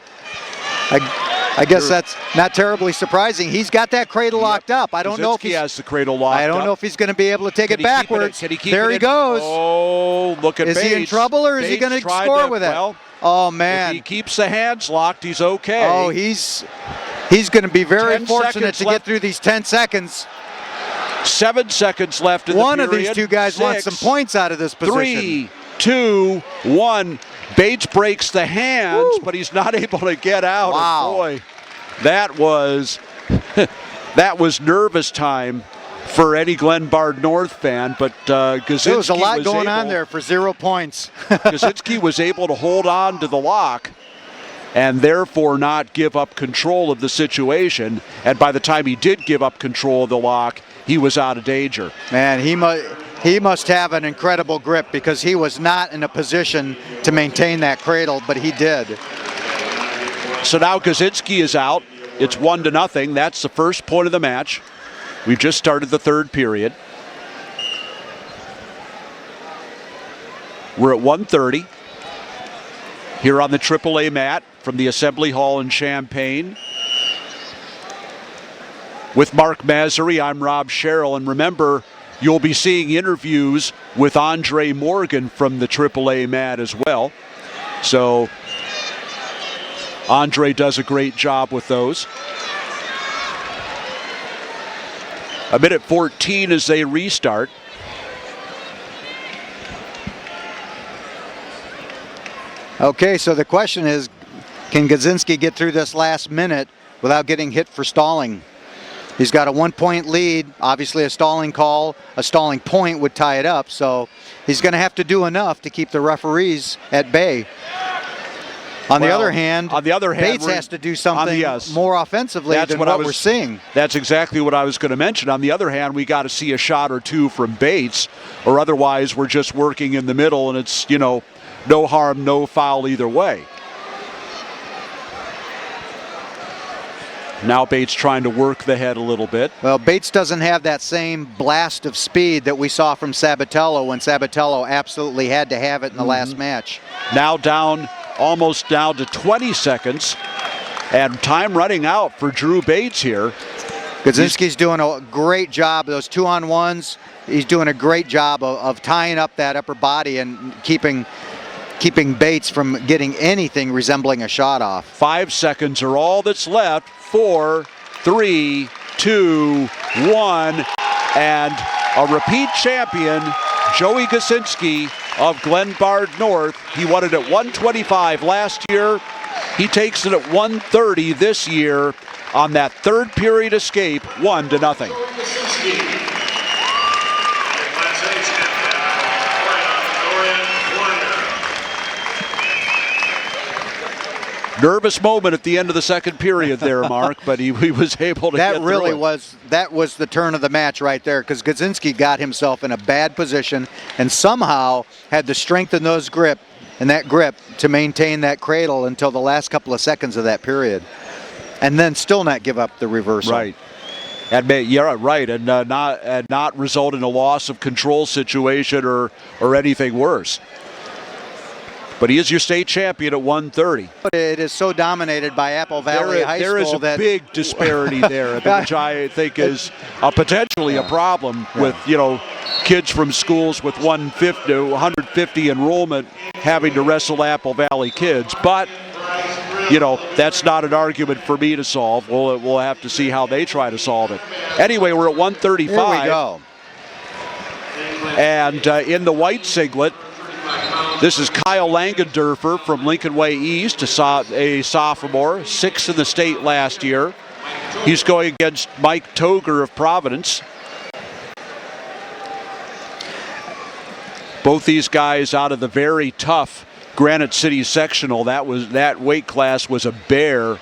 guess that's not terribly surprising. He's got that cradle locked up. I don't know if he has the cradle locked up. I don't know if he's going to be able to take it backwards. Can he keep there it he goes. Oh, look at Bates. Is he in trouble, or is he going to score with it? Well, oh man! If he keeps the hands locked, he's okay. Oh, he's going to be very fortunate to get through these 10 seconds. 7 seconds left in the period. One of these two guys wants some points out of this position. 3, 2, 1. Bates breaks the hands, but he's not able to get out. Wow. And boy, that was that was nervous time for any Glenbard North fan. But Gazinski there was a lot going on there for 0 points. Gazinski was able to hold on to the lock and therefore not give up control of the situation. And by the time he did give up control of the lock, he was out of danger. Man, he must have an incredible grip because he was not in a position to maintain that cradle, but he did. So now Gazinski is out. It's 1-0. That's the first point of the match. We've just started the third period. We're at 1:30 here on the AAA mat from the Assembly Hall in Champaign. With Mark Massery, I'm Rob Sherrill, and remember, you'll be seeing interviews with Andre Morgan from the AAA mat as well. So Andre does a great job with those. A minute 14 as they restart. Okay, so the question is, can Gazinski get through this last minute without getting hit for stalling? He's got a 1-point lead. Obviously a stalling call, a stalling point would tie it up. So he's going to have to do enough to keep the referees at bay. On the other hand, Bates has to do something more offensively than what we're seeing. That's exactly what I was going to mention. On the other hand, we got to see a shot or two from Bates, or otherwise we're just working in the middle and it's, no harm, no foul either way. Now Bates trying to work the head a little bit. Well, Bates doesn't have that same blast of speed that we saw from Sabatello when Sabatello absolutely had to have it in the last match. Now almost down to 20 seconds, and time running out for Drew Bates here. Gazinski's doing a great job. Those 2-on-1s, he's doing a great job of tying up that upper body and keeping Bates from getting anything resembling a shot off. 5 seconds are all that's left. 4, 3, 2, 1, and a repeat champion, Joey Gazinski of Glenbard North. He won it at 125 last year. He takes it at 130 this year on that third period escape, 1-0. Nervous moment at the end of the second period there, Mark, but he was able to get through it. That was the turn of the match right there, because Gazinski got himself in a bad position and somehow had to strengthen that grip to maintain that cradle until the last couple of seconds of that period, and then still not give up the reversal. Right. And not result in a loss of control situation or anything worse. But he is your state champion at 130. But it is so dominated by Apple Valley High School. There is a big disparity there, which I think is potentially a problem with, kids from schools with 150 enrollment having to wrestle Apple Valley kids. But, that's not an argument for me to solve. We'll have to see how they try to solve it. Anyway, we're at 135. Here we go. And in the white singlet, this is Kyle Langendorfer from Lincoln Way East, a sophomore, 6th in the state last year. He's going against Mike Toger of Providence. Both these guys out of the very tough Granite City sectional. That weight class was a bear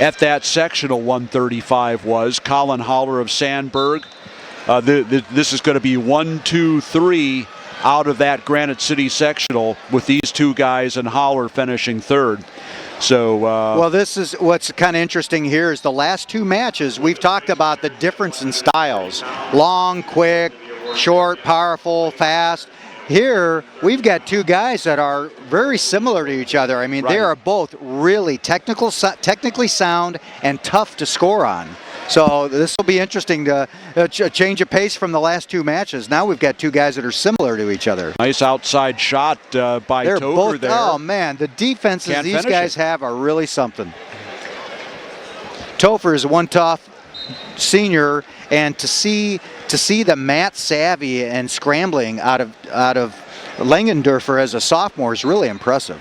at that sectional. 135 was. Colin Holler of Sandburg. This is going to be 1, 2, 3 out of that Granite City sectional, with these two guys and Holler finishing third. So well, this is what's kind of interesting here is the last two matches we've talked about the difference in styles: long, quick, short, powerful, fast. Here we've got two guys that are very similar to each other. I mean, They are both really technically sound and tough to score on. So this will be interesting to change of pace from the last two matches. Now we've got two guys that are similar to each other. Nice outside shot by Toger there. Oh man, the defenses these guys have are really something. Topher is one tough senior, and to see the mat savvy and scrambling out of Langendorfer as a sophomore is really impressive.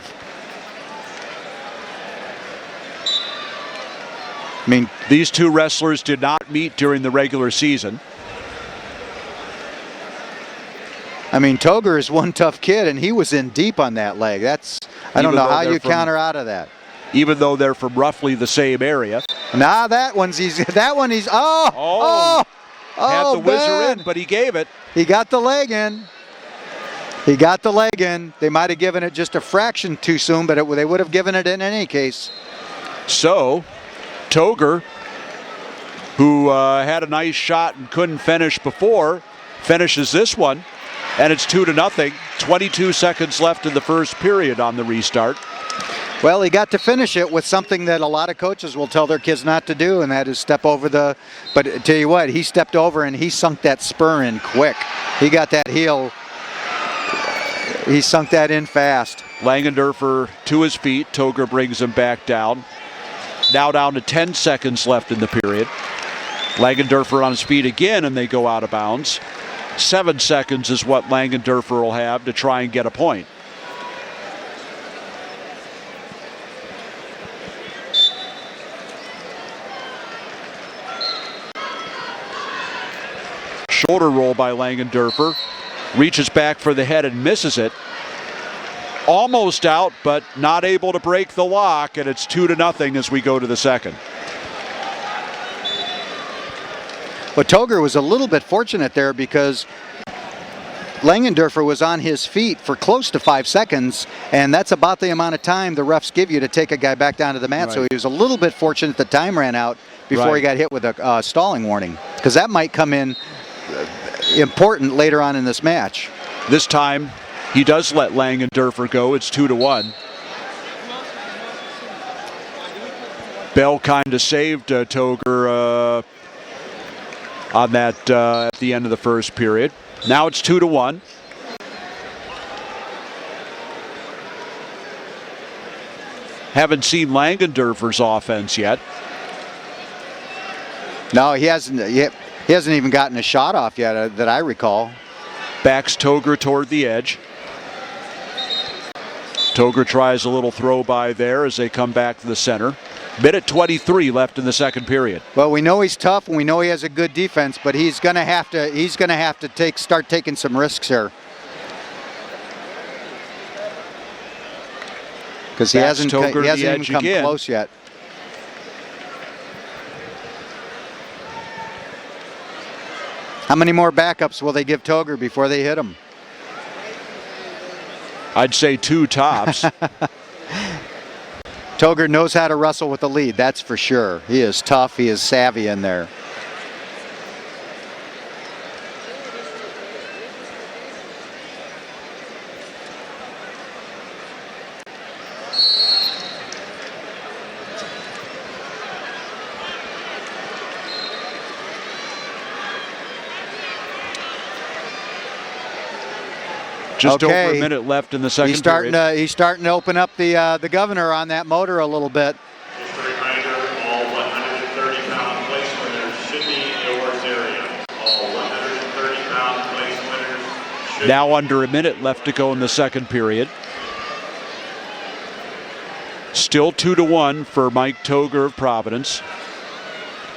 I mean, These two wrestlers did not meet during the regular season. Toger is one tough kid, and he was in deep on that leg. I don't know how you counter out of that. Even though they're from roughly the same area. Nah, that one he's had the whizzer in, but he gave it. He got the leg in. He got the leg in. They might have given it just a fraction too soon, but they would have given it in any case. So, Toger, who had a nice shot and couldn't finish before, finishes this one, and it's 2-0. 22 seconds left in the first period on the restart. Well, he got to finish it with something that a lot of coaches will tell their kids not to do, and that is step over the. But I tell you what, he stepped over and he sunk that spur in quick. He got that heel. He sunk that in fast. Langendorfer to his feet. Toger brings him back down. Now down to 10 seconds left in the period. Langendorfer on his feet again, and they go out of bounds. 7 seconds is what Langendorfer will have to try and get a point. Shoulder roll by Langendorfer. Reaches back for the head and misses it. Almost out, but not able to break the lock, and it's 2-0 as we go to the second. But Toger was a little bit fortunate there because Langendorfer was on his feet for close to 5 seconds, and that's about the amount of time the refs give you to take a guy back down to the mat. Right. So he was a little bit fortunate the time ran out before he got hit with a stalling warning, because that might come in important later on in this match. This time he does let Langendorfer go. It's 2-1. Bell kind of saved Toger on that at the end of the first period. Now it's 2-1. Haven't seen Langendorfer's offense yet. No, he hasn't. He hasn't even gotten a shot off yet that I recall. Backs Toger toward the edge. Toger tries a little throw by there as they come back to the center. Minute 23 left in the second period. Well, we know he's tough and we know he has a good defense, but he's going to have to start taking some risks here. Because he hasn't even come close yet. How many more backups will they give Toger before they hit him? I'd say 2 tops. Toger knows how to wrestle with the lead, that's for sure. He is tough, he is savvy in there. Just over a minute left in the second period. He's starting to open up the governor on that motor a little bit. Just a reminder, all 130-pound place winners should be in the awards area. All 130-pound place winners should now under a minute left to go in the second period. Still 2-1 for Mike Toger of Providence.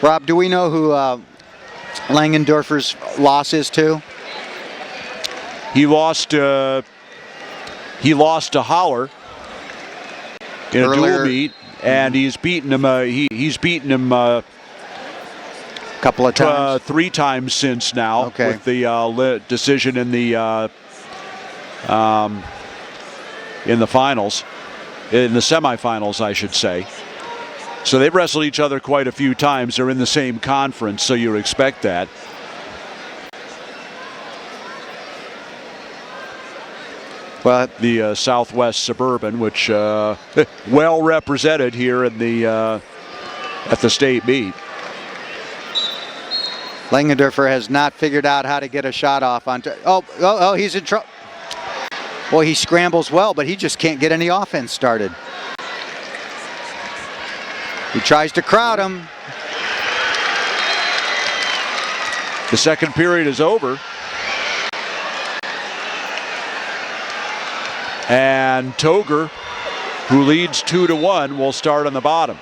Rob, do we know who Langendorfer's loss is to? He lost to Holler in a dual meet, and he's beaten him. He's beaten him a couple of times, 3 times since now, with the decision in the finals, in the semifinals, I should say. So they've wrestled each other quite a few times. They're in the same conference, so you expect that. Well, the Southwest Suburban, which well represented here in the at the state meet. Langendorfer has not figured out how to get a shot off on. He's in trouble. Well, he scrambles well, but he just can't get any offense started. He tries to crowd him. The second period is over. And Toger, who leads 2-1, will start on the bottom.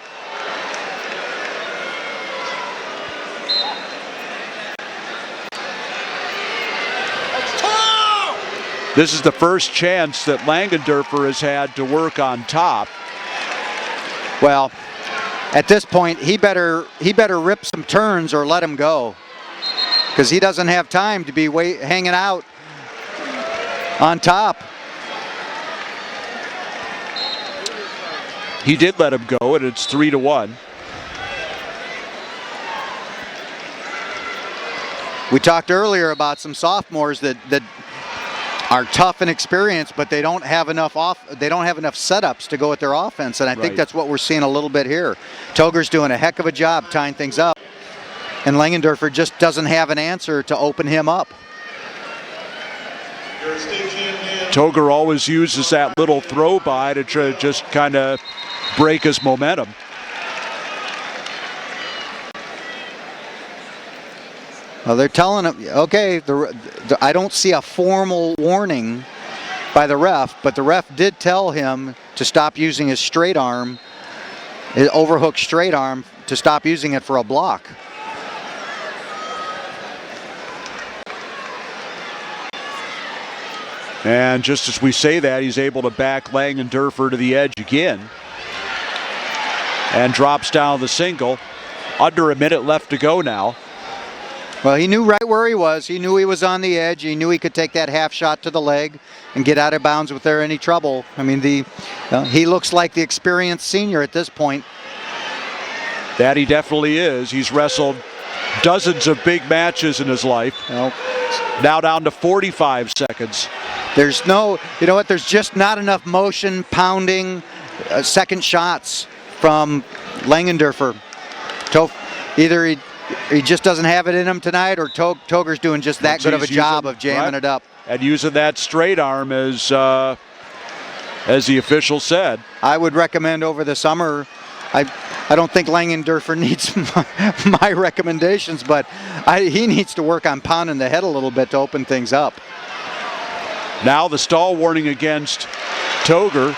This is the first chance that Langendorfer has had to work on top. Well, at this point, he better rip some turns or let him go, because he doesn't have time to be hanging out on top. He did let him go, and it's 3-1. We talked earlier about some sophomores that are tough and experienced, but they don't have enough setups to go with their offense, and I think that's what we're seeing a little bit here. Toger's doing a heck of a job tying things up, and Langendorfer just doesn't have an answer to open him up. Toger always uses that little throw by to try to just kind of break his momentum. Well, they're telling him, okay, I don't see a formal warning by the ref, but the ref did tell him to stop using his straight arm, his overhook straight arm, to stop using it for a block. And just as we say that, he's able to back Langendorfer to the edge again. And drops down the single. Under a minute left to go now. Well, he knew right where he was. He knew he was on the edge. He knew he could take that half shot to the leg and get out of bounds if there any trouble. I mean, he looks like the experienced senior at this point. That he definitely is. He's wrestled dozens of big matches in his life. Well, now down to 45 seconds. There's there's just not enough motion, pounding, second shots from Langendorfer. Either he just doesn't have it in him tonight, or Toger's doing just that good of a job of jamming it up. And using that straight arm as the official said. I would recommend over the summer, I don't think Langendorfer needs my recommendations, but he needs to work on pounding the head a little bit to open things up. Now the stall warning against Toger.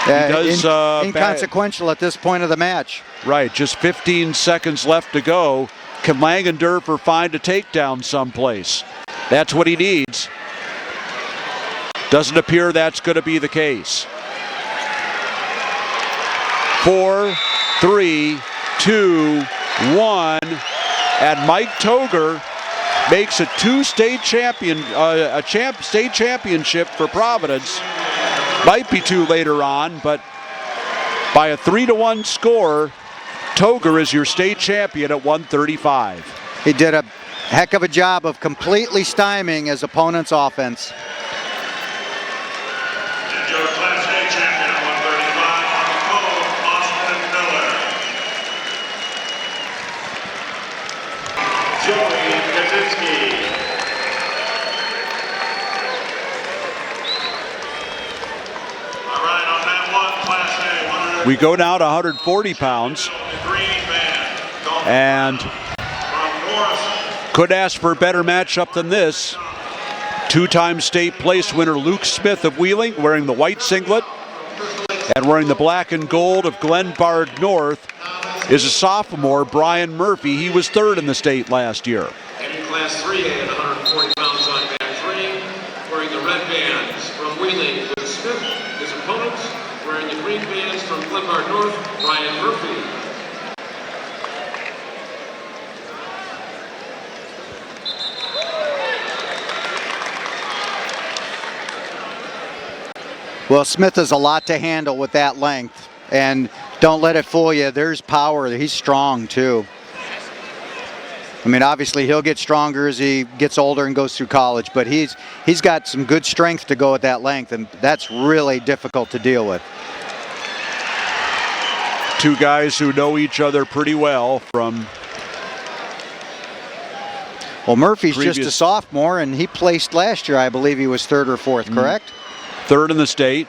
Inconsequential at this point of the match. Right, just 15 seconds left to go. Can Langendorfer find a takedown someplace? That's what he needs. Doesn't appear that's going to be the case. 4, 3, 2, 1, and Mike Toger makes a state championship for Providence. Might be two later on, but by a 3-1 score, Toger is your state champion at 135. He did a heck of a job of completely stymieing his opponent's offense. And your Class A champion at 135 on the pole, Austin Miller. Joey Kaczynski. We go now to 140 pounds, and could ask for a better matchup than this. Two-time state place winner Luke Smith of Wheeling, wearing the white singlet and wearing the black and gold of Glenbard North, is a sophomore, Brian Murphy. He was third in the state last year. And in Class 3A at 140 pounds on band 3, wearing the red bands from Wheeling, Luke Smith. His opponents wearing the green bands from Glenbard North, Brian Murphy. Well, Smith has a lot to handle with that length, and don't let it fool you. There's power. He's strong too. I mean, obviously he'll get stronger as he gets older and goes through college, but he's got some good strength to go at that length, and that's really difficult to deal with. Two guys who know each other pretty well from. Well, Murphy's just a sophomore, and he placed last year. I believe he was third or fourth, correct? Third in the state.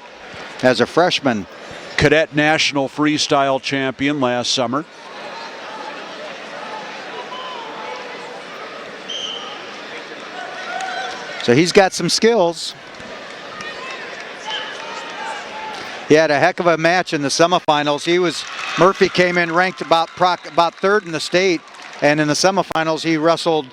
As a freshman. Cadet National Freestyle Champion last summer. So he's got some skills. He had a heck of a match in the semifinals. Murphy came in ranked about third in the state, and in the semifinals he wrestled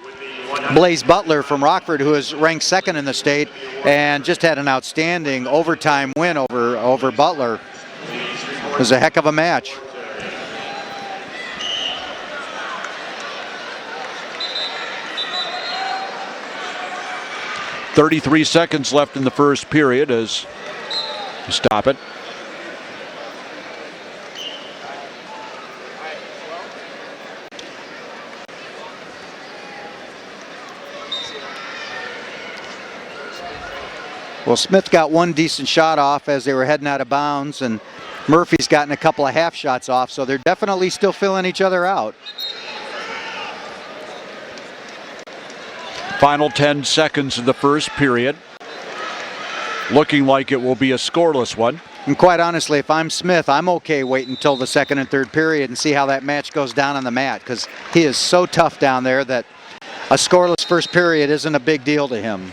Blaze Butler from Rockford, who is ranked second in the state, and just had an outstanding overtime win over Butler. It was a heck of a match. .33 seconds left in the first period as you stop it. Well, Smith got one decent shot off as they were heading out of bounds, and Murphy's gotten a couple of half shots off, so they're definitely still filling each other out. Final 10 seconds of the first period. Looking like it will be a scoreless one. And quite honestly, if I'm Smith, I'm okay waiting until the second and third period and see how that match goes down on the mat, because he is so tough down there that a scoreless first period isn't a big deal to him.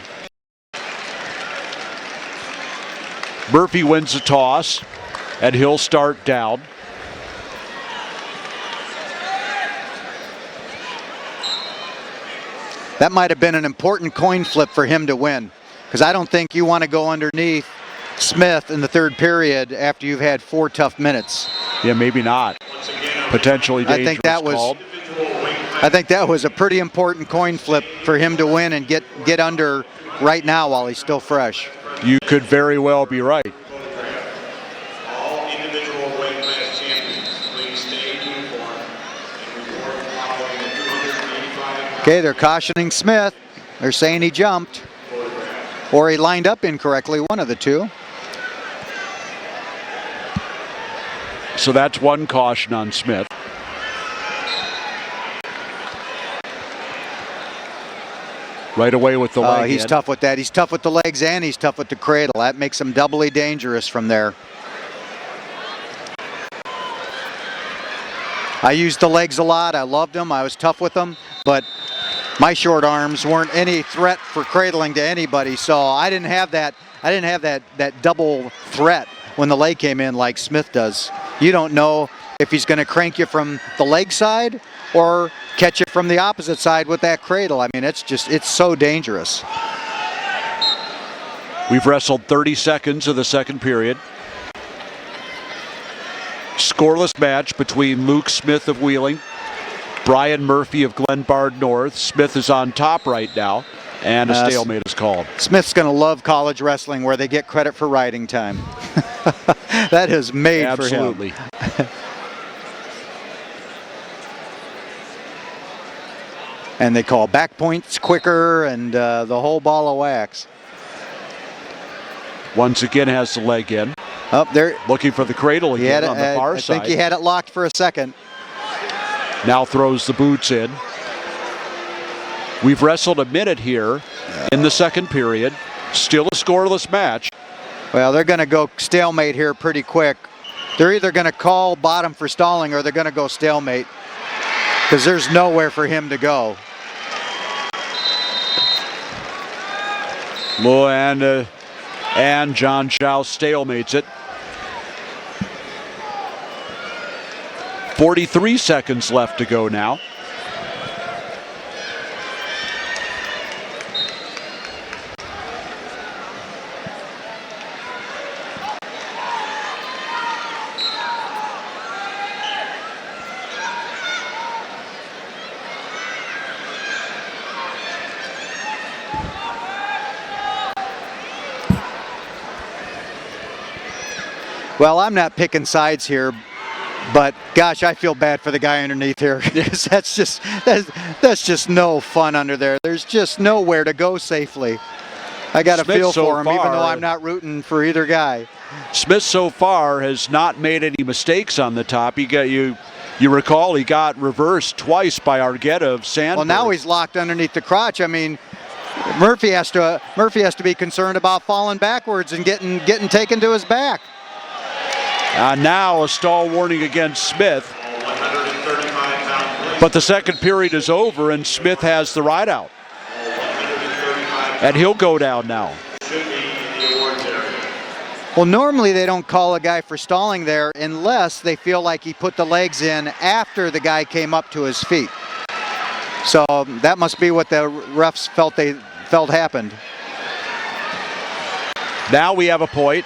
Murphy wins the toss, and he'll start down. That might have been an important coin flip for him to win, because I don't think you want to go underneath Smith in the third period after you've had 4 tough minutes. Yeah, maybe not. Potentially dangerous. I think that was a pretty important coin flip for him to win and get under right now while he's still fresh. You could very well be right. All individual weight class champions, please stay in uniform and report following the 285. Okay, they're cautioning Smith. They're saying he jumped, or he lined up incorrectly, one of the two. So that's one caution on Smith. Right away with the leg. He's tough with that. He's tough with the legs and he's tough with the cradle. That makes him doubly dangerous from there. I used the legs a lot. I loved them. I was tough with them, but my short arms weren't any threat for cradling to anybody. So I didn't have that. I didn't have that double threat when the leg came in like Smith does. You don't know if he's going to crank you from the leg side or catch it from the opposite side with that cradle. I mean, it's so dangerous. We've wrestled 30 seconds of the second period. Scoreless match between Luke Smith of Wheeling, Brian Murphy of Glenbard North. Smith is on top right now, and a stalemate is called. Smith's going to love college wrestling where they get credit for riding time. That is made for him. Absolutely. And they call back points quicker and the whole ball of wax. Once again has the leg in. Up there. Looking for the cradle again on the far side. I think he had it locked for a second. Now throws the boots in. We've wrestled a minute here in the second period. Still a scoreless match. Well, they're going to go stalemate here pretty quick. They're either going to call bottom for stalling or they're going to go stalemate, because there's nowhere for him to go. Well, and John Chow stalemates it. 43 seconds left to go now. Well, I'm not picking sides here, but gosh, I feel bad for the guy underneath here. that's just no fun under there. There's just nowhere to go safely. I got a feel for him, even though I'm not rooting for either guy. Smith so far has not made any mistakes on the top. He got you recall he got reversed twice by Argueta of Sandburg. Well, now he's locked underneath the crotch. I mean, Murphy has to be concerned about falling backwards and getting taken to his back. Now a stall warning against Smith. But the second period is over and Smith has the ride out. And he'll go down now. Well, normally they don't call a guy for stalling there unless they feel like he put the legs in after the guy came up to his feet. So that must be what the refs felt happened. Now we have a point.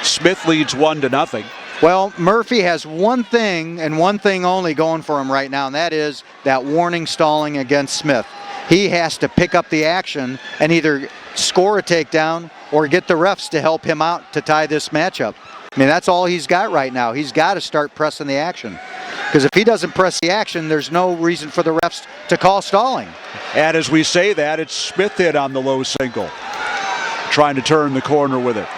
Smith leads 1-0. Well, Murphy has one thing and one thing only going for him right now, and that is that warning stalling against Smith. He has to pick up the action and either score a takedown or get the refs to help him out to tie this matchup. I mean, that's all he's got right now. He's got to start pressing the action. Because if he doesn't press the action, there's no reason for the refs to call stalling. And as we say that, it's Smith in on the low single. Trying to turn the corner with it.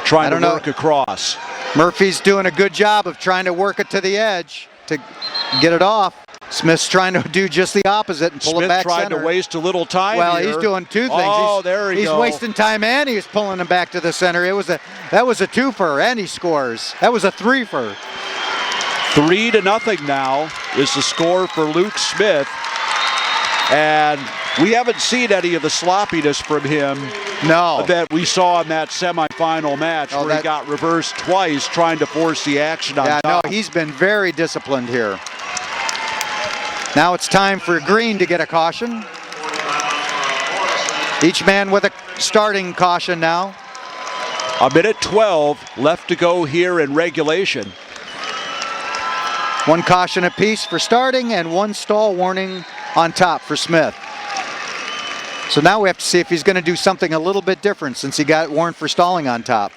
Trying to work across. Murphy's doing a good job of trying to work it to the edge to get it off. Smith's trying to do just the opposite and pull it back center. Smith tried to waste a little time Well, here. He's doing two things. Oh, there he goes. He's wasting time and he's pulling him back to the center. That was a twofer and he scores. That was a threefer. 3-0 now is the score for Luke Smith. And we haven't seen any of the sloppiness from him that we saw in that semifinal match where he got reversed twice trying to force the action on top. No, he's been very disciplined here. Now it's time for Green to get a caution. Each man with a starting caution now. 1:12 left to go here in regulation. One caution apiece for starting and one stall warning on top for Smith. So now we have to see if he's going to do something a little bit different since he got warned for stalling on top.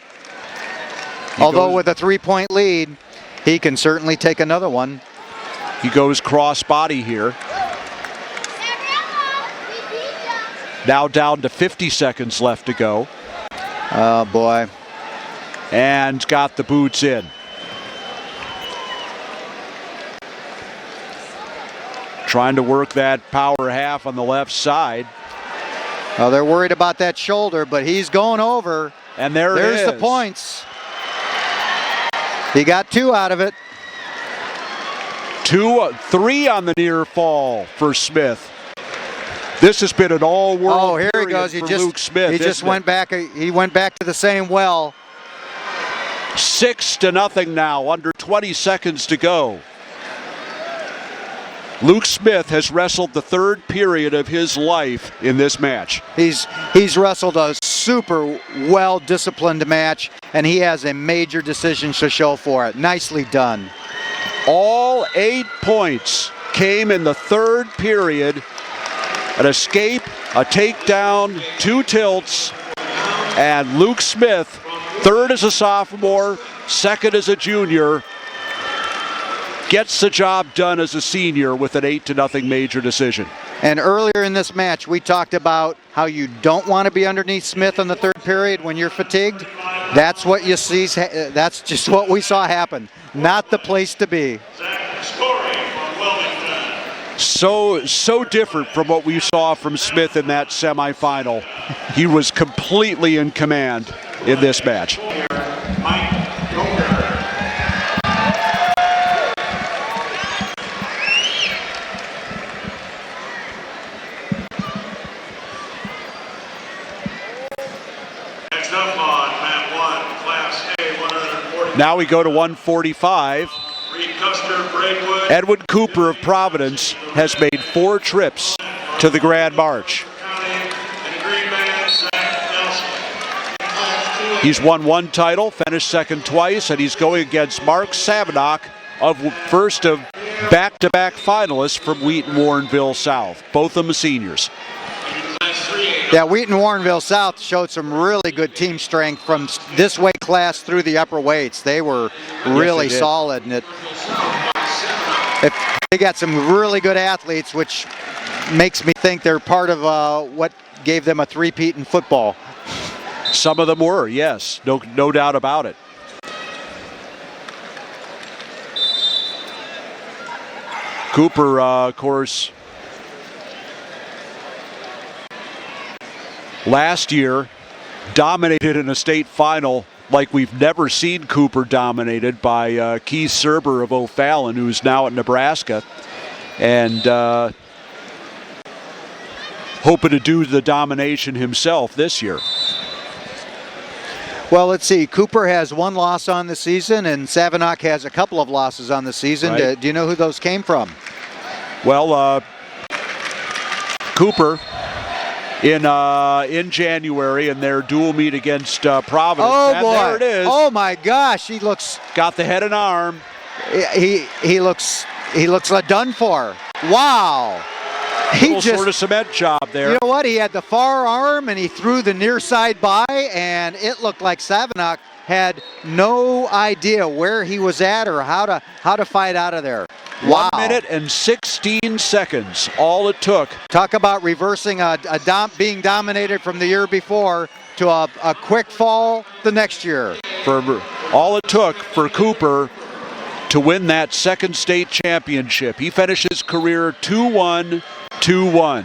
Although with a 3-point lead, he can certainly take another one. He goes cross body here. Now down to 50 seconds left to go. Oh boy. And got the boots in. Trying to work that power half on the left side. Well, they're worried about that shoulder, but he's going over. And there's the points. He got 2 out of it. 3 on the near fall for Smith. This has been an all-world. Oh, here he goes. Luke Smith. He just went back. He went back to the same well. 6-0 now. Under 20 seconds to go. Luke Smith has wrestled the third period of his life in this match. He's wrestled a super well-disciplined match, and he has a major decision to show for it. Nicely done. All 8 points came in the third period. An escape, a takedown, 2 tilts, and Luke Smith, third as a sophomore, second as a junior, gets the job done as a senior with an 8-0 major decision. And earlier in this match, we talked about how you don't want to be underneath Smith in the third period when you're fatigued. That's what you see. That's just what we saw happen. Not the place to be. So different from what we saw from Smith in that semifinal. He was completely in command in this match. Now we go to 145. Edwin Cooper of Providence has made 4 trips to the Grand March. He's won 1 title, finished second twice, and he's going against Mark Savinock, first of back-to-back finalists from Wheaton Warrenville South. Both of them seniors. Yeah, Wheaton Warrenville South showed some really good team strength from this weight class through the upper weights. They were really solid, and they got some really good athletes, which makes me think they're part of what gave them a three-peat in football. Some of them were, yes, no doubt about it. Cooper, of course, last year dominated in a state final like we've never seen Cooper dominated by Keith Serber of O'Fallon, who's now at Nebraska, and hoping to do the domination himself this year. Well, let's see. Cooper has 1 loss on the season, and Savinock has a couple of losses on the season. Right. Do you know who those came from? Well, Cooper in January in their dual meet against Providence. Oh, and boy. There it is. Oh, my gosh. He looks... Got the head and arm. He looks done for. Wow. Little sort of cement job there. You know what? He had the far arm and he threw the near side by, and it looked like Savinock had no idea where he was at or how to fight out of there. Wow. 1 minute and 16 seconds, all it took. Talk about reversing being dominated from the year before to a quick fall the next year. For all it took for Cooper to win that second state championship. He finished his career 2-1, 2-1.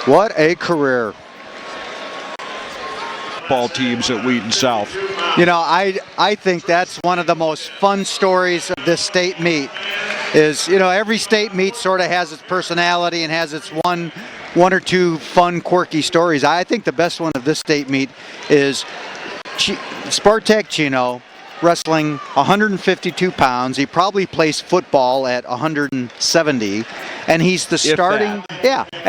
What a career. Ball teams at Wheaton South. You know, I think that's one of the most fun stories of this state meet is, you know, every state meet sort of has its personality and has its one or two fun, quirky stories. I think the best one of this state meet is Spartak Chino wrestling 152 pounds. He probably plays football at 170, and he's the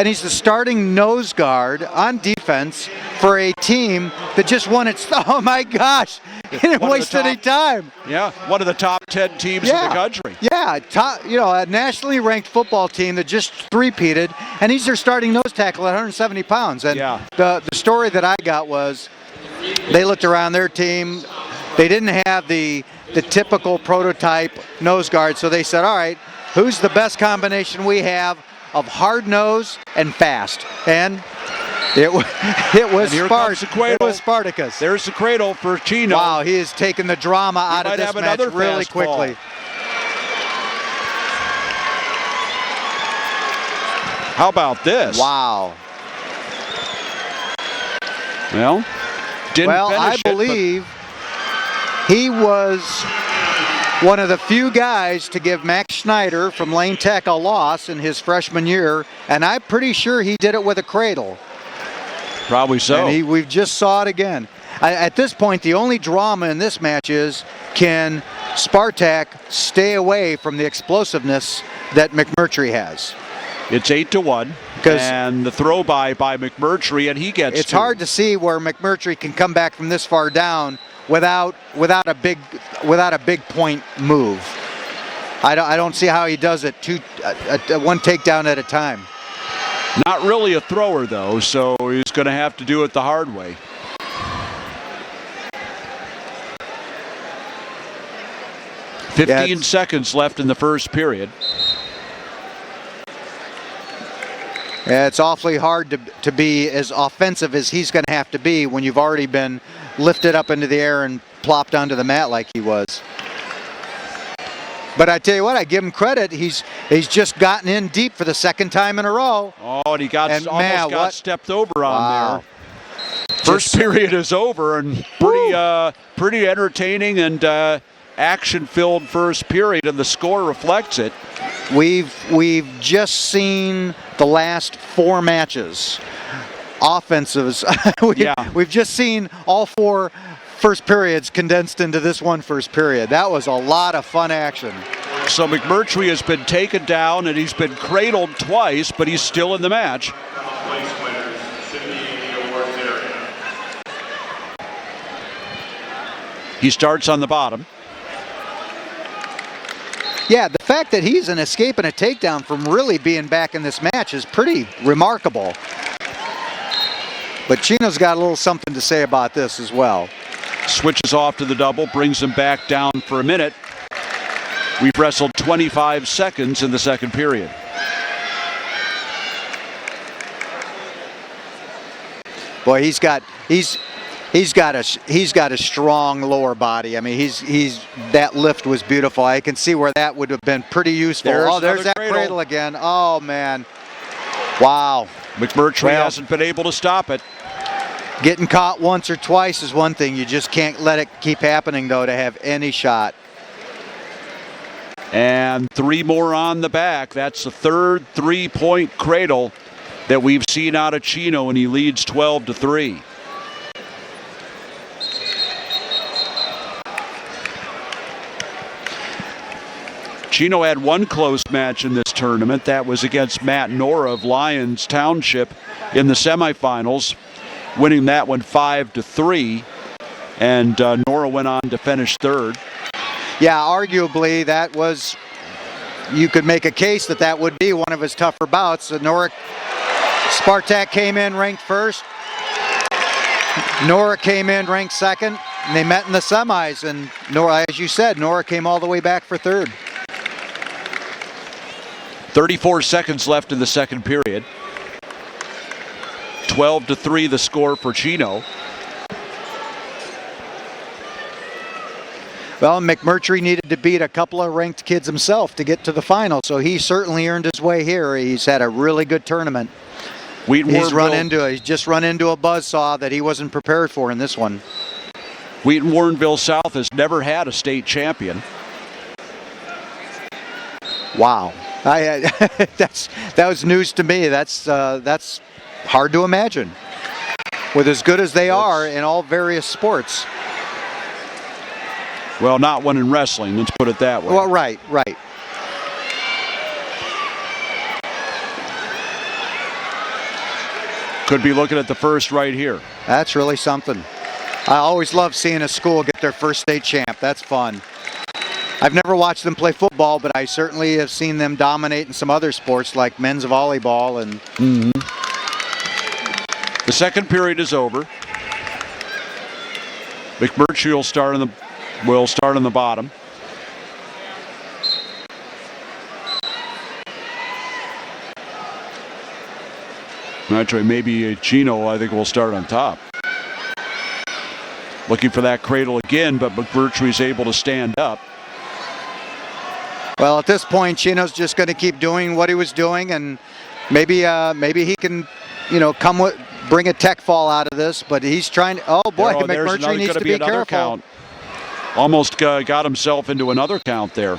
he's the starting nose guard on defense for a team that just won its. Oh my gosh! He didn't waste any time. Yeah, one of the top 10 teams in the country. Yeah, a nationally ranked football team that just three-peated, and he's their starting nose tackle at 170 pounds. And the story that I got was they looked around their team. They didn't have the typical prototype nose guard, so they said, all right, who's the best combination we have of hard nose and fast? And it was Spartacus. There's the cradle for Chino. Wow, he has taken the drama out of this match really quickly. How about this? Wow. Well, I believe he was one of the few guys to give Max Schneider from Lane Tech a loss in his freshman year, and I'm pretty sure he did it with a cradle. Probably so. And we've just saw it again. At this point, the only drama in this match is, can Spartak stay away from the explosiveness that McMurtry has? It's 8-1, and the throw by McMurtry, and he gets. It's hard to see where McMurtry can come back from this far down without a big point move. I don't see how he does it one takedown at a time. Not really a thrower though, so he's going to have to do it the hard way. Yeah, 15 seconds left in the first period. Yeah, it's awfully hard to be as offensive as he's going to have to be when you've already been lifted up into the air and plopped onto the mat like he was. But I tell you what, I give him credit. He's just gotten in deep for the second time in a row. Oh, and he almost got stepped over on there. First period is over, and pretty entertaining and action-filled first period, and the score reflects it. We've just seen the last 4 matches, offensives. We've just seen all 4 first periods condensed into this one first period. That was a lot of fun action. So McMurtry has been taken down and he's been cradled twice, but he's still in the match. Place winners should be in the awards area. He starts on the bottom. Yeah, the fact that he's an escape and a takedown from really being back in this match is pretty remarkable. But Chino's got a little something to say about this as well. Switches off to the double, brings him back down for a minute. We've wrestled 25 seconds in the second period. Boy, he's got a strong lower body. I mean, that lift was beautiful. I can see where that would have been pretty useful. There's that cradle again. Oh man, wow. McMurtry hasn't been able to stop it. Getting caught once or twice is one thing. You just can't let it keep happening though to have any shot. And 3 more on the back. That's the third 3-point cradle that we've seen out of Chino, and he leads 12-3. Chino had one close match in this tournament. That was against Matt Nora of Lyons Township in the semifinals, winning that one 5-3. And Nora went on to finish third. Yeah, arguably that was, you could make a case that that would be one of his tougher bouts. Spartak came in ranked first. Nora came in ranked second. And they met in the semis. And Nora, as you said, Nora came all the way back for third. 34 seconds left in the second period. 12-3 the score for Chino. Well, McMurtry needed to beat a couple of ranked kids himself to get to the final, so he certainly earned his way here. He's had a really good tournament. He's just run into a buzzsaw that he wasn't prepared for in this one. Wheaton Warrenville South has never had a state champion. Wow. That was news to me. That's hard to imagine. With as good as they are in all various sports. Well, not one in wrestling, let's put it that way. Well, right. Could be looking at the first right here. That's really something. I always love seeing a school get their first state champ. That's fun. I've never watched them play football, but I certainly have seen them dominate in some other sports like men's volleyball. And The second period is over. McMurtry will start on the bottom. Actually, maybe Chino, I think, will start on top. Looking for that cradle again, but McMurtry's able to stand up. Well, at this point, Chino's just going to keep doing what he was doing, and maybe he can, bring a tech fall out of this. But he's trying. Oh boy, McMurtry needs to be careful. Count. Almost got himself into another count there.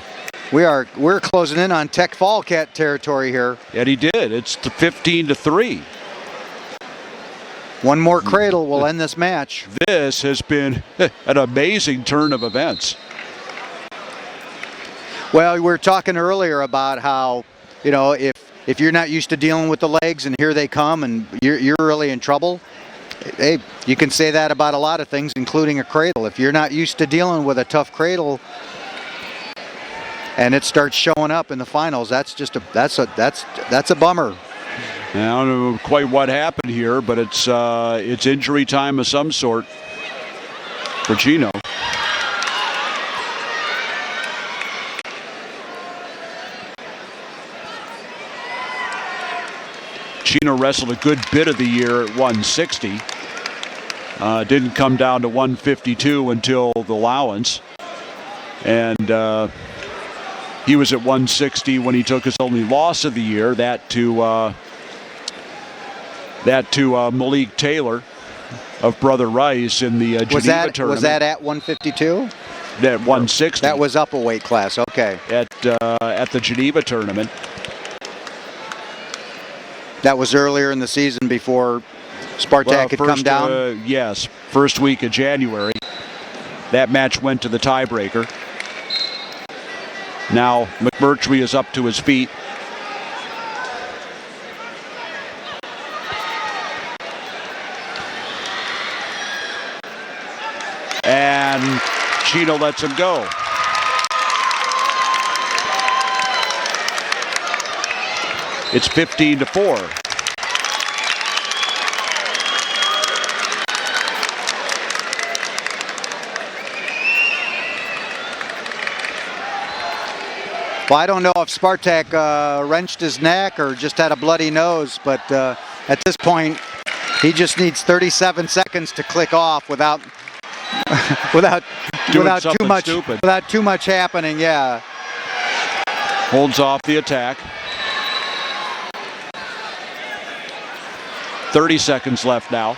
We're closing in on tech fall cat territory here. And he did. It's 15-3. One more cradle will end this match. This has been an amazing turn of events. Well, we were talking earlier about how, if you're not used to dealing with the legs and here they come and you're really in trouble. Hey, you can say that about a lot of things, including a cradle. If you're not used to dealing with a tough cradle and it starts showing up in the finals, that's a bummer. I don't know quite what happened here, but it's injury time of some sort for Chino. Chino wrestled a good bit of the year at 160. Didn't come down to 152 until the allowance. And he was at 160 when he took his only loss of the year, that to Malik Taylor of Brother Rice in the Geneva tournament. Was that at 152? At 160. That was up a weight class, okay. At the Geneva tournament. That was earlier in the season before Spartak had come down? Yes, first week of January. That match went to the tiebreaker. Now McMurtry is up to his feet. And Chino lets him go. It's 15-4. Well, I don't know if Spartak wrenched his neck or just had a bloody nose, but at this point, he just needs 37 seconds to click off without too much happening. Yeah. Holds off the attack. 30 seconds left now.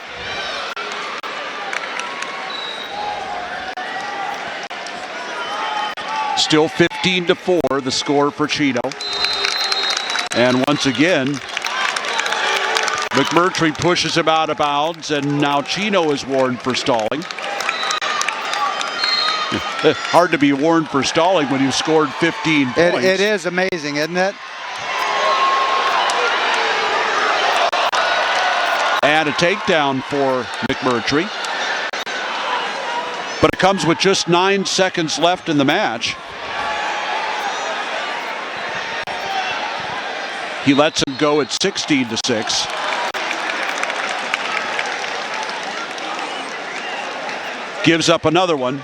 Still 15-4, the score for Chino. And once again, McMurtry pushes him out of bounds, and now Chino is warned for stalling. Hard to be warned for stalling when you scored 15 points. It is amazing, isn't it? And a takedown for McMurtry. But it comes with just 9 seconds left in the match. He lets him go at 16-6. Gives up another one,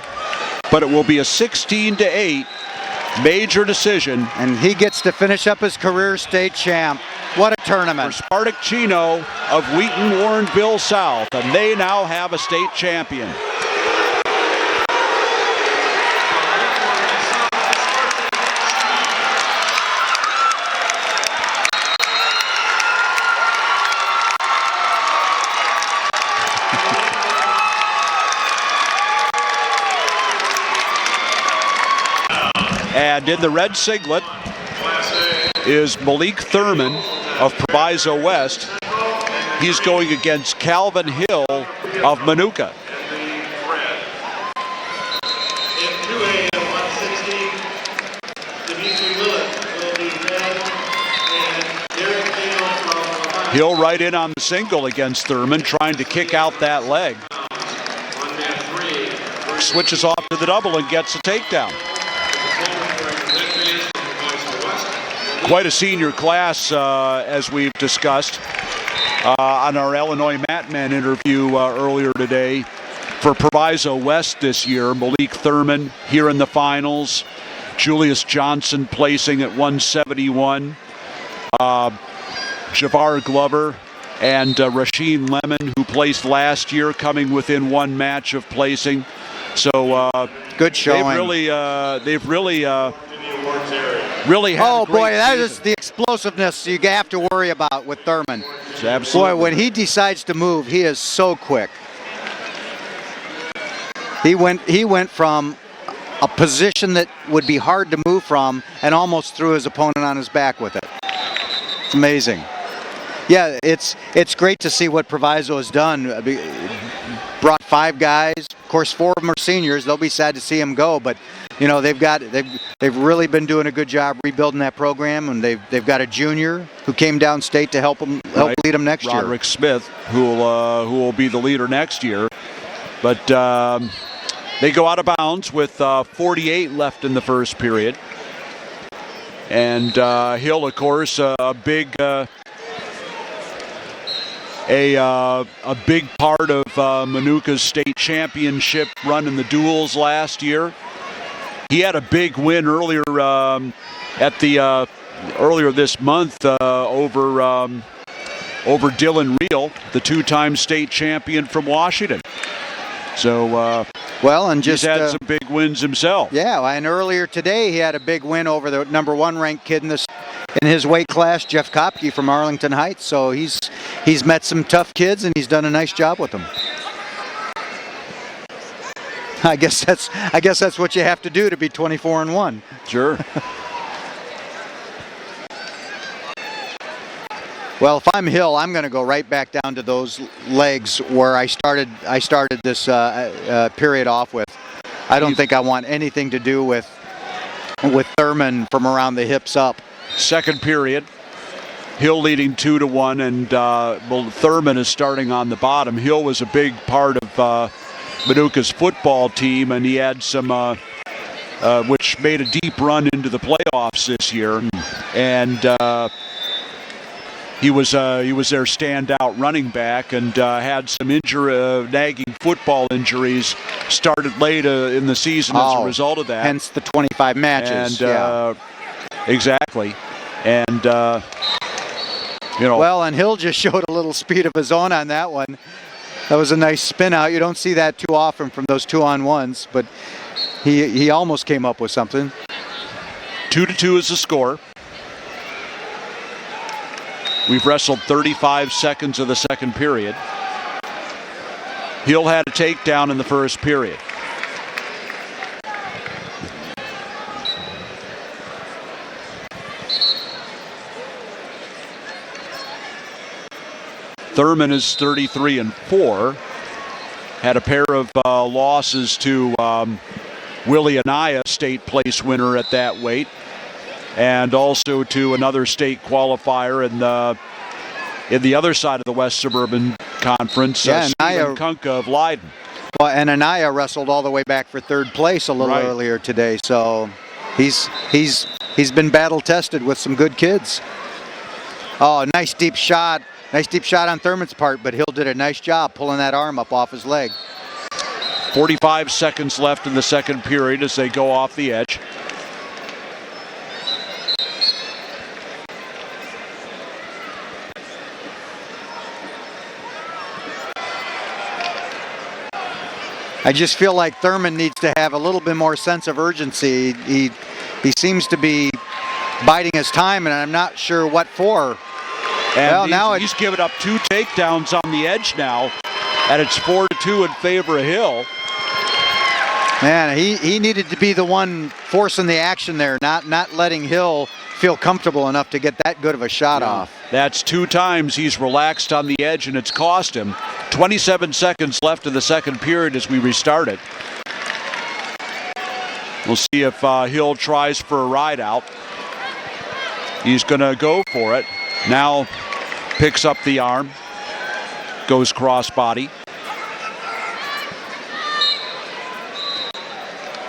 but it will be a 16-8 major decision. And he gets to finish up his career state champ. What a tournament. For Spartak Chino of Wheaton Warrenville South, and they now have a state champion. And in the red singlet is Malik Thurman of Proviso West. He's going against Calvin Hill of Manuka. Hill right in on the single against Thurman, trying to kick out that leg. Switches off to the double and gets a takedown. Quite a senior class, as we've discussed on our Illinois Matman interview earlier today. For Proviso West this year, Malik Thurman here in the finals. Julius Johnson placing at 171. Javar Glover and Rasheen Lemon, who placed last year, coming within one match of placing. So good showing. They've really had oh a great boy, that season. is the explosiveness you have to worry about with Thurman. Absolutely. Boy, when he decides to move, he is so quick. He went from a position that would be hard to move from and almost threw his opponent on his back with it. It's amazing. Yeah, it's great to see what Proviso has done. Brought 5 guys. Of course, 4 of them are seniors. They'll be sad to see them go, but you know they've really been doing a good job rebuilding that program, and they've got a junior who came downstate to help lead them next year. Roderick Smith, who will be the leader next year, but they go out of bounds with 48 left in the first period, and Hill, of course, a big part of Manuka's state championship run in the duels last year. He had a big win earlier earlier this month over Dylan Reel, the 2-time state champion from Washington. So he's had some big wins himself. Yeah, and earlier today he had a big win over the #1 ranked kid in his weight class, Jeff Kopke from Arlington Heights. So he's met some tough kids and he's done a nice job with them. I guess that's what you have to do to be 24-1. Sure. Well, if I'm Hill, I'm going to go right back down to those legs where I started this period off with. I don't think I want anything to do with Thurman from around the hips up. Second period, Hill leading 2-1, and Thurman is starting on the bottom. Hill was a big part of Manuka's football team, and he had some, which made a deep run into the playoffs this year, and he was their standout running back, and had some nagging football injuries. Started late in the season as a result of that. Hence the 25 matches. And exactly, and Well, and Hill just showed a little speed of his own on that one. That was a nice spin out. You don't see that too often from those 2-on-1s, but he almost came up with something. 2-2 is the score. We've wrestled 35 seconds of the second period. Hill had a takedown in the first period. Thurman is 33-4. Had a pair of losses to Willie Anaya, state place winner at that weight, and also to another state qualifier in the other side of the West Suburban Conference, Stephen Kunka of Leiden. Well, and Anaya wrestled all the way back for third place a little earlier today, so he's been battle tested with some good kids. Oh, nice deep shot on Thurman's part, but Hill did a nice job pulling that arm up off his leg. 45 seconds left in the second period as they go off the edge. I just feel like Thurman needs to have a little bit more sense of urgency. He seems to be biding his time, and I'm not sure what for. And well, he's given up 2 takedowns on the edge now, and it's 4-2 in favor of Hill. Man, he needed to be the one forcing the action there, not letting Hill feel comfortable enough to get that good of a shot off. That's 2 times he's relaxed on the edge, and it's cost him. 27 seconds left in the second period as we restart it. We'll see if Hill tries for a ride out. He's going to go for it. Now picks up the arm, goes crossbody.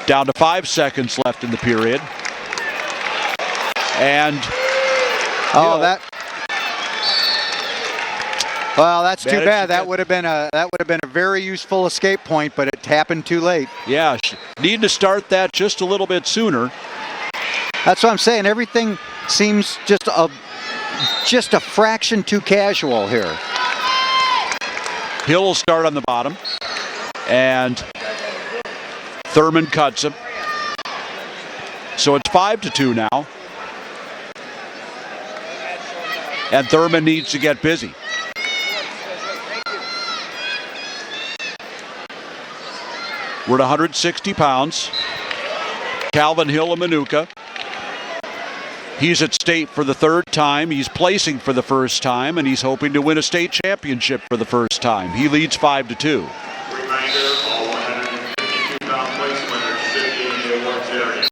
Down to 5 seconds left in the period. And that's too bad. That would have been a very useful escape point, but it happened too late. Yeah, need to start that just a little bit sooner. That's what I'm saying. Everything seems just a fraction too casual here. Hill will start on the bottom, and Thurman cuts him. So it's 5-2 now. And Thurman needs to get busy. We're at 160 pounds. Calvin Hill of Manuka. He's at state for the 3rd time. He's placing for the 1st time, and he's hoping to win a state championship for the 1st time. He leads 5-2. Reminder, all 152-pound place winners should be in the awards area.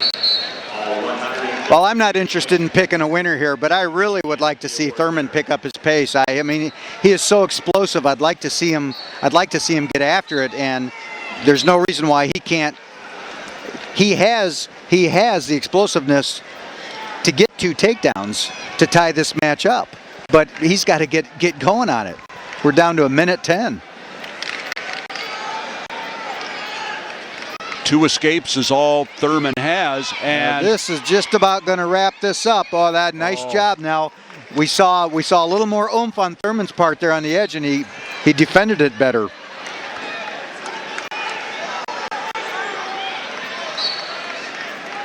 Well, I'm not interested in picking a winner here, but I really would like to see Thurman pick up his pace. I mean, he is so explosive. I'd like to see him get after it, and there's no reason why he can't. He has the explosiveness to get 2 takedowns to tie this match up, but he's got to get going on it. We're down to 1:10. 2 escapes is all Thurman has, and this is just about going to wrap this up. Oh, that nice job. Now we saw a little more oomph on Thurman's part there on the edge, and he defended it better.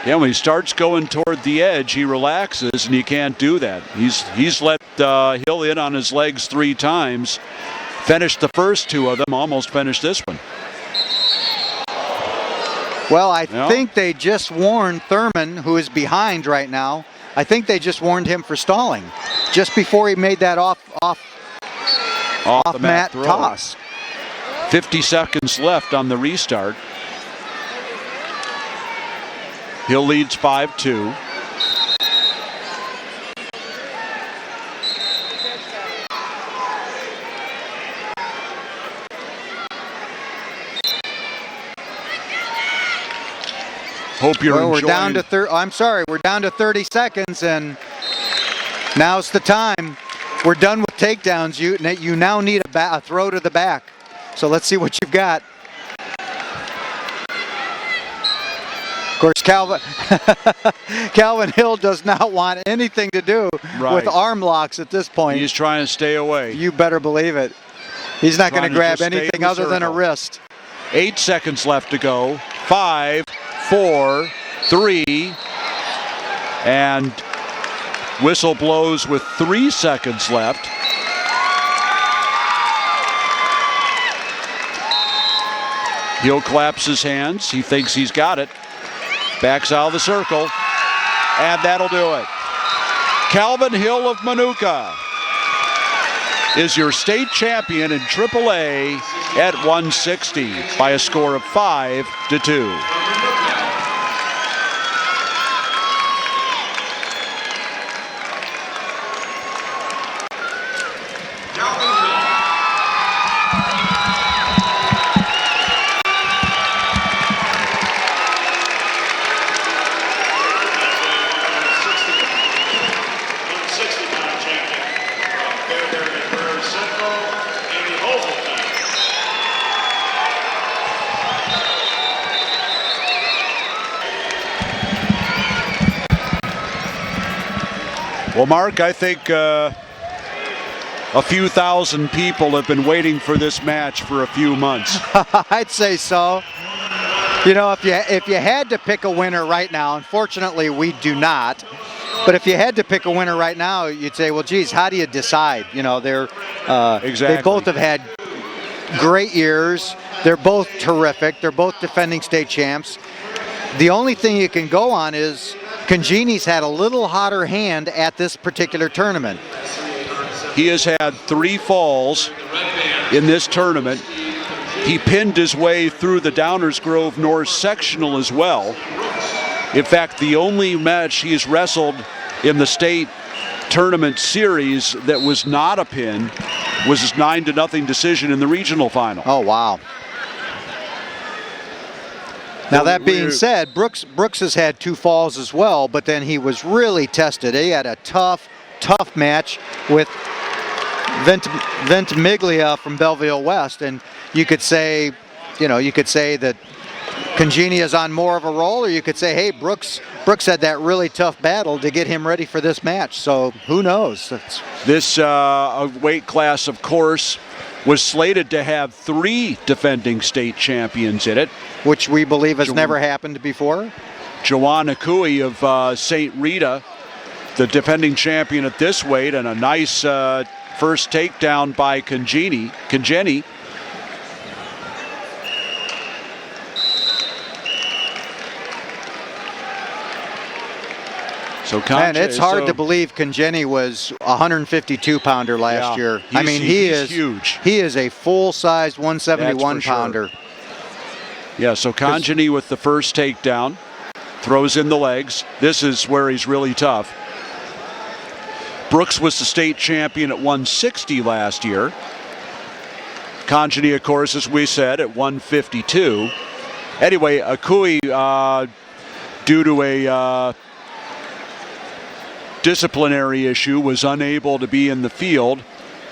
Yeah, when he starts going toward the edge, he relaxes, and you can't do that. He's let Hill in on his legs 3 times. Finished the first 2 of them, almost finished this one. Well, I think they just warned Thurman, who is behind right now. I think they just warned him for stalling just before he made that off mat toss. 50 seconds left on the restart. Hill leads 5-2. Hope you're enjoying. We're down to we're down to 30 seconds, and now's the time. We're done with takedowns. You now need a throw to the back. So let's see what you've got. Of course, Calvin Hill does not want anything to do with arm locks at this point. He's trying to stay away. You better believe it. He's not going to grab anything other than a wrist. 8 seconds left to go. 5, 4, 3, and whistle blows with 3 seconds left. Hill claps his hands. He thinks he's got it. Backs out of the circle, and that'll do it. Calvin Hill of Manuka is your state champion in AAA at 160 by a score of 5-2. Well, Mark, I think a few thousand people have been waiting for this match for a few months. I'd say so. You know, if you had to pick a winner right now, unfortunately we do not. But if you had to pick a winner right now, you'd say, well, geez, how do you decide? You know, Exactly. they both have had great years. They're both terrific. They're both defending state champs. The only thing you can go on is Congeni's had a little hotter hand at this particular tournament. He has had 3 falls in this tournament. He pinned his way through the Downers Grove North Sectional as well. In fact, the only match he's wrestled in the state tournament series that was not a pin was his 9-0 decision in the regional final. Oh, wow. Now, that being said, Brooks has had 2 falls as well, but then he was really tested. He had a tough match with Ventimiglia from Belleville West, and you could say that Congeni is on more of a roll, or you could say, hey, Brooks had that really tough battle to get him ready for this match. So who knows? This weight class, of course, was slated to have 3 defending state champions in it, which we believe has never happened before. Joanna Cooey of St. Rita, the defending champion at this weight, and a nice first takedown by Congeni. So and it's hard to believe Congeni was a 152-pounder last year. I mean, he is huge. He is a full-sized 171-pounder. Sure. Yeah, so Congeni with the first takedown, throws in the legs. This is where he's really tough. Brooks was the state champion at 160 last year. Congeni, of course, as we said, at 152. Anyway, Akui, due to a disciplinary issue, was unable to be in the field,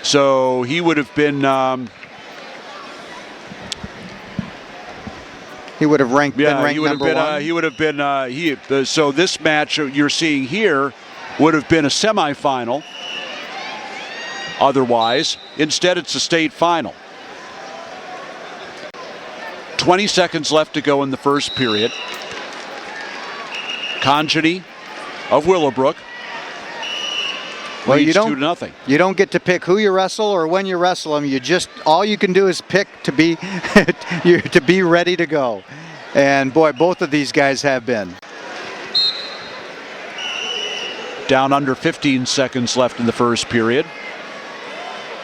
so he would have been he would have been ranked number 1. He would have been so this match you're seeing here would have been a semifinal otherwise. Instead, it's a state final. 20 seconds left to go in the first period. Congeni of Willowbrook well, leads 2-0. You don't get to pick who you wrestle or when you wrestle them. All you can do is pick to be to be ready to go. And boy, both of these guys have been. Down under 15 seconds left in the first period.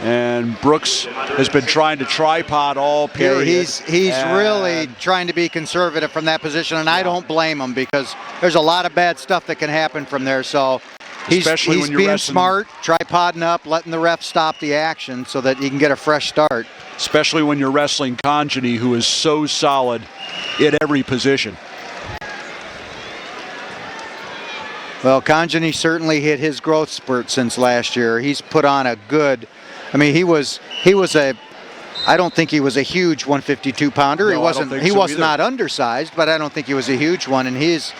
And Brooks has been trying to tripod all period. Yeah, he's really trying to be conservative from that position, and I don't blame him, because there's a lot of bad stuff that can happen from there. So he's being smart, tripoding up, letting the ref stop the action so that he can get a fresh start. Especially when you're wrestling Congeni, who is so solid in every position. Well, Congeni certainly hit his growth spurt since last year. He's put on a good. I mean, he was a. I don't think he was a huge 152-pounder. No, he wasn't. He was not undersized, but I don't think he was a huge one. And he's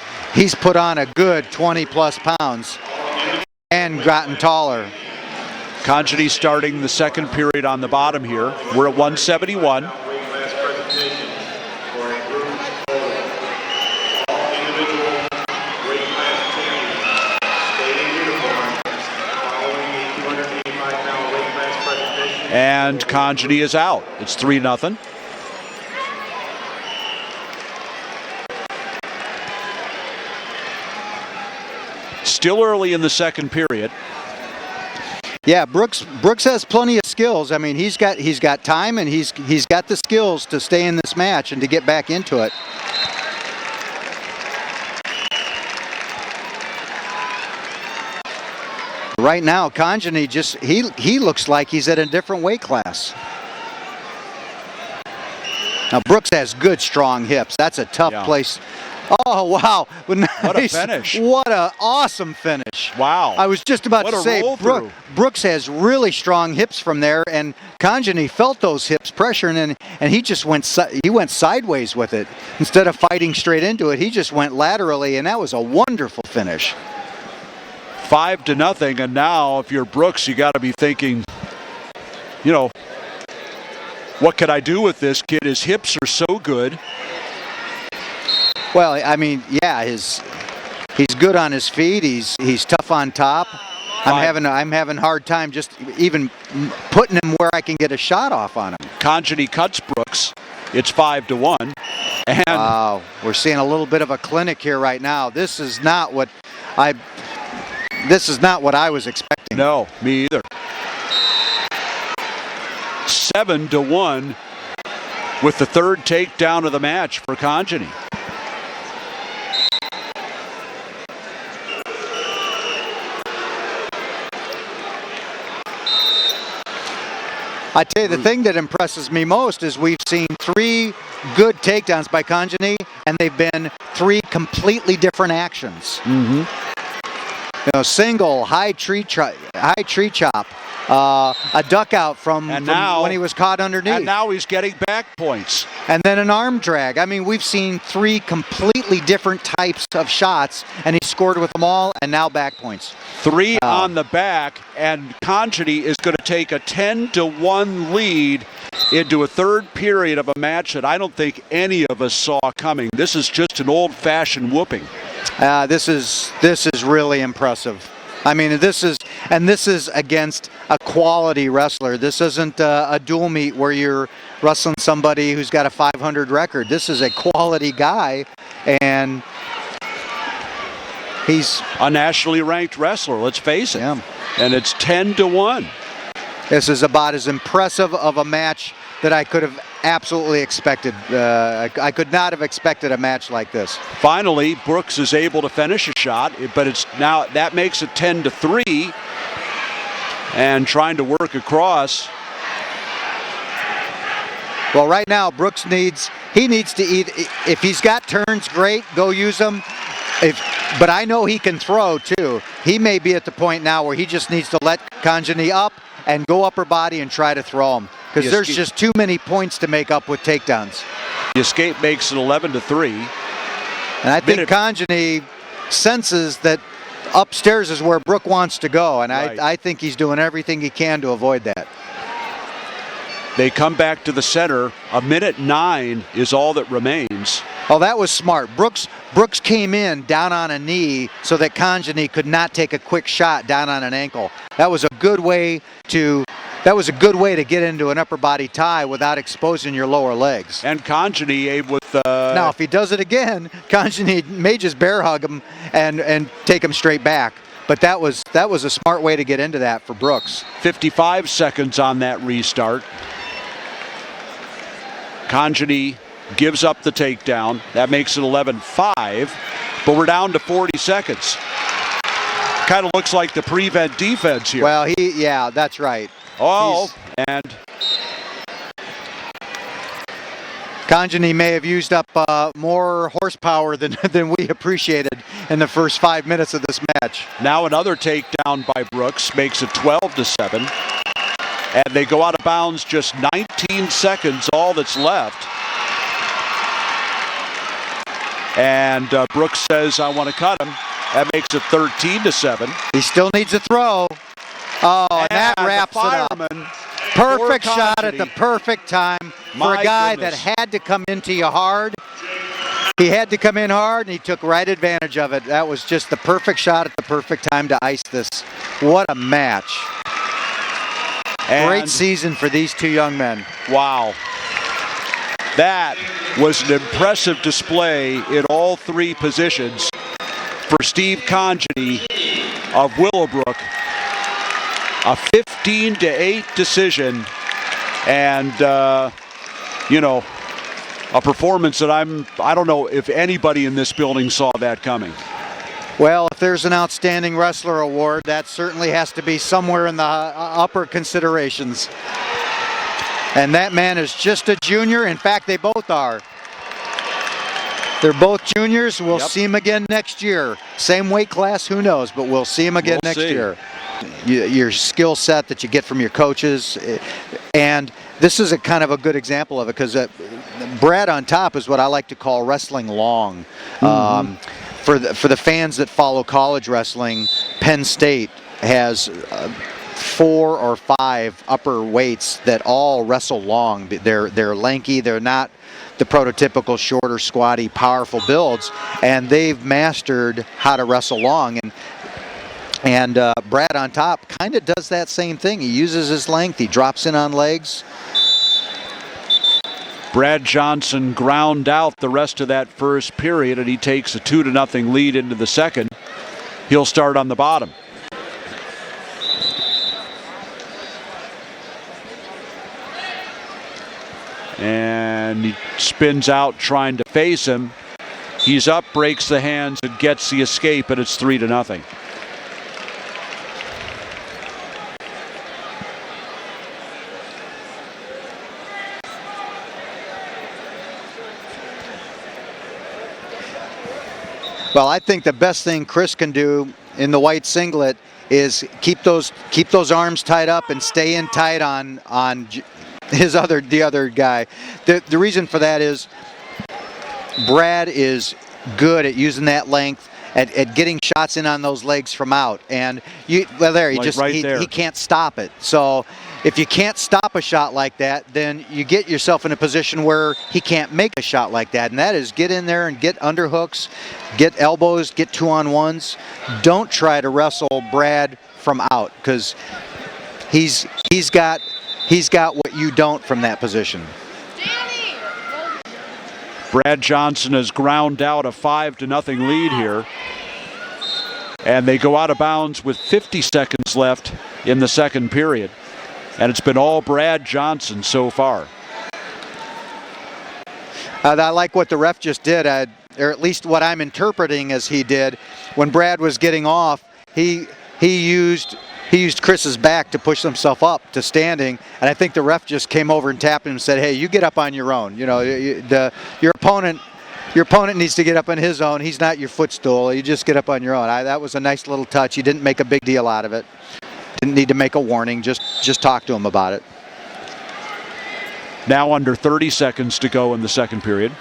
put on a good 20-plus pounds and gotten taller. Congeni starting the second period on the bottom here. We're at 171. And Congeni is out. It's 3-0. Still early in the second period. Yeah, Brooks has plenty of skills. I mean, he's got time, and he's got the skills to stay in this match and to get back into it. Right now, Congeni he looks like he's at a different weight class. Now, Brooks has good, strong hips. That's a tough place. Oh, wow. Nice. What a finish. What an awesome finish. Wow. I was just about to say, Brooks has really strong hips from there, and Congeni felt those hips pressuring, and he just went sideways with it. Instead of fighting straight into it, he just went laterally, and that was a wonderful finish. 5-0, and now if you're Brooks, you got to be thinking, you know, what could I do with this kid? His hips are so good. Well, I mean, yeah, he's good on his feet. He's tough on top. I'm having a hard time just even putting him where I can get a shot off on him. Conjany cuts Brooks. It's 5-1. And wow, we're seeing a little bit of a clinic here right now. This is not what I was expecting. No, me either. 7-1 with the third takedown of the match for Conjany. I tell you, the thing that impresses me most is we've seen 3 good takedowns by Conjany, and they've been 3 completely different actions. Mm-hmm. You know, single, high tree chop, a duck out from when he was caught underneath. And now he's getting back points. And then an arm drag. I mean, we've seen 3 completely different types of shots, and he scored with them all, and now back points. 3 on the back, and Conjany is going to take a 10-1 lead into a third period of a match that I don't think any of us saw coming. This is just an old-fashioned whooping. This is really impressive. I mean, this is against a quality wrestler. This isn't a dual meet where you're wrestling somebody who's got a 500 record. This is a quality guy, and he's a nationally ranked wrestler, let's face it. Yeah. And it's 10-1. This is about as impressive of a match that I could have absolutely expected. I could not have expected a match like this. Finally, Brooks is able to finish a shot, but it's now that makes it 10-3, and trying to work across. Well, right now Brooks needs to eat. If he's got turns, great, go use them. But I know he can throw too. He may be at the point now where he just needs to let Conjany up and go upper body and try to throw him, because there's just too many points to make up with takedowns. The escape makes it 11-3. And I think Conjany senses that upstairs is where Brooke wants to go, and right. I think he's doing everything he can to avoid that. They come back to the center. 1:09 is all that remains. Oh, that was smart. Brooks came in down on a knee so that Conjany could not take a quick shot down on an ankle. That was a good way to get into an upper body tie without exposing your lower legs. And Conjany with now, if he does it again, Conjany may just bear hug him and take him straight back. But that was a smart way to get into that for Brooks. 55 seconds on that restart. Conjany gives up the takedown. That makes it 11-5, but we're down to 40 seconds. Kind of looks like the prevent defense here. Well, yeah, that's right. And Conjany may have used up more horsepower than we appreciated in the first 5 minutes of this match. Now another takedown by Brooks makes it 12-7. And they go out of bounds, just 19 seconds, all that's left. And Brooks says, I want to cut him. That makes it 13-7. He still needs a throw. Oh, and that wraps it up. Perfect shot at the perfect time for a guy that had to come into you hard. He had to come in hard, and he took right advantage of it. That was just the perfect shot at the perfect time to ice this. What a match. Great season for these 2 young men. Wow. That was an impressive display in all 3 positions for Steve Conjany of Willowbrook. A 15-8 decision, and a performance that I don't know if anybody in this building saw that coming. Well, if there's an Outstanding Wrestler award, that certainly has to be somewhere in the upper considerations. And that man is just a junior. In fact, they both are. They're both juniors. We'll see him again next year. Same weight class, who knows, but we'll see him again next year. Your skill set that you get from your coaches. And this is a kind of a good example of it, because Brad on top is what I like to call wrestling long. For the fans that follow college wrestling, Penn State has 4 or 5 upper weights that all wrestle long. They're lanky. They're not the prototypical shorter, squatty, powerful builds, and they've mastered how to wrestle long. And Brad on top kind of does that same thing. He uses his length. He drops in on legs. Brad Johnson ground out the rest of that first period, and he takes a 2-0 lead into the second. He'll start on the bottom. And he spins out trying to face him. He's up, breaks the hands, and gets the escape, and it's 3-0. Well, I think the best thing Chris can do in the white singlet is keep those arms tied up and stay in tight on the other guy. The reason for that is Brad is good at using that length, at getting shots in on those legs from out, and he can't stop it. So if you can't stop a shot like that, then you get yourself in a position where he can't make a shot like that, and that is get in there and get underhooks, get elbows, get 2-on-1s. Don't try to wrestle Brad from out, because he's got what you don't from that position. Brad Johnson has ground out a 5-0 lead here. And they go out of bounds with 50 seconds left in the second period. And it's been all Brad Johnson so far. I like what the ref just did, or at least what I'm interpreting as he did. When Brad was getting off, he used Chris's back to push himself up to standing, and I think the ref just came over and tapped him and said, "Hey, you get up on your own. You know, your opponent needs to get up on his own. He's not your footstool. You just get up on your own." That was a nice little touch. He didn't make a big deal out of it. Didn't need to make a warning. Just talk to him about it. Now under 30 seconds to go in the second period.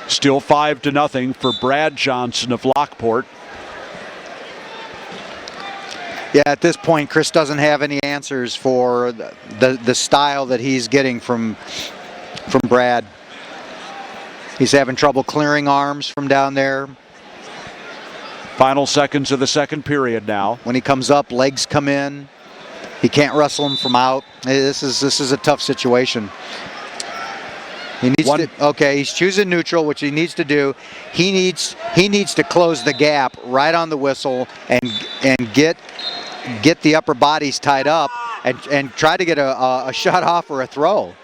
Still 5-0 for Brad Johnson of Lockport. Yeah, at this point, Chris doesn't have any answers for the style that he's getting from Brad. He's having trouble clearing arms from down there. Final seconds of the second period now. When he comes up, legs come in. He can't wrestle him from out. This is a tough situation. He needs he's choosing neutral, which he needs to do. He needs to close the gap right on the whistle and get the upper bodies tied up and try to get a shot off or a throw.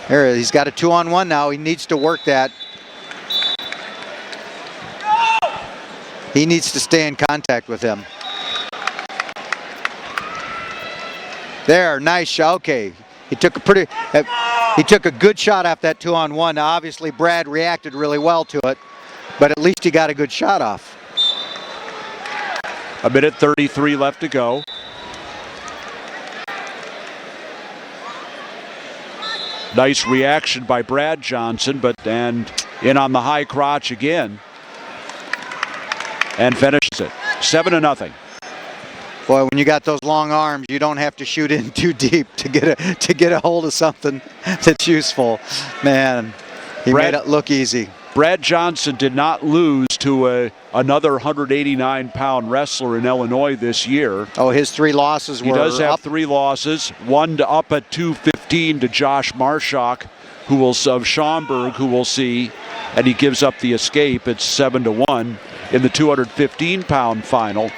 There, he's got a 2-on-1 now. He needs to work that. He needs to stay in contact with him. There, nice shot. Okay. He took a good shot off that 2-on-1. Now, obviously, Brad reacted really well to it, but at least he got a good shot off. 1:33 left to go. Nice reaction by Brad Johnson, and in on the high crotch again, and finishes it 7-0. Boy, when you got those long arms, you don't have to shoot in too deep to get a hold of something that's useful. Man, he made it look easy. Brad Johnson did not lose to another 189-pound wrestler in Illinois this year. Oh, his 3 losses were He does have up. 3 losses. One up at 215 to Josh Marshak, of Schaumburg, who we'll see, and he gives up the escape. It's 7-1 in the 215-pound final.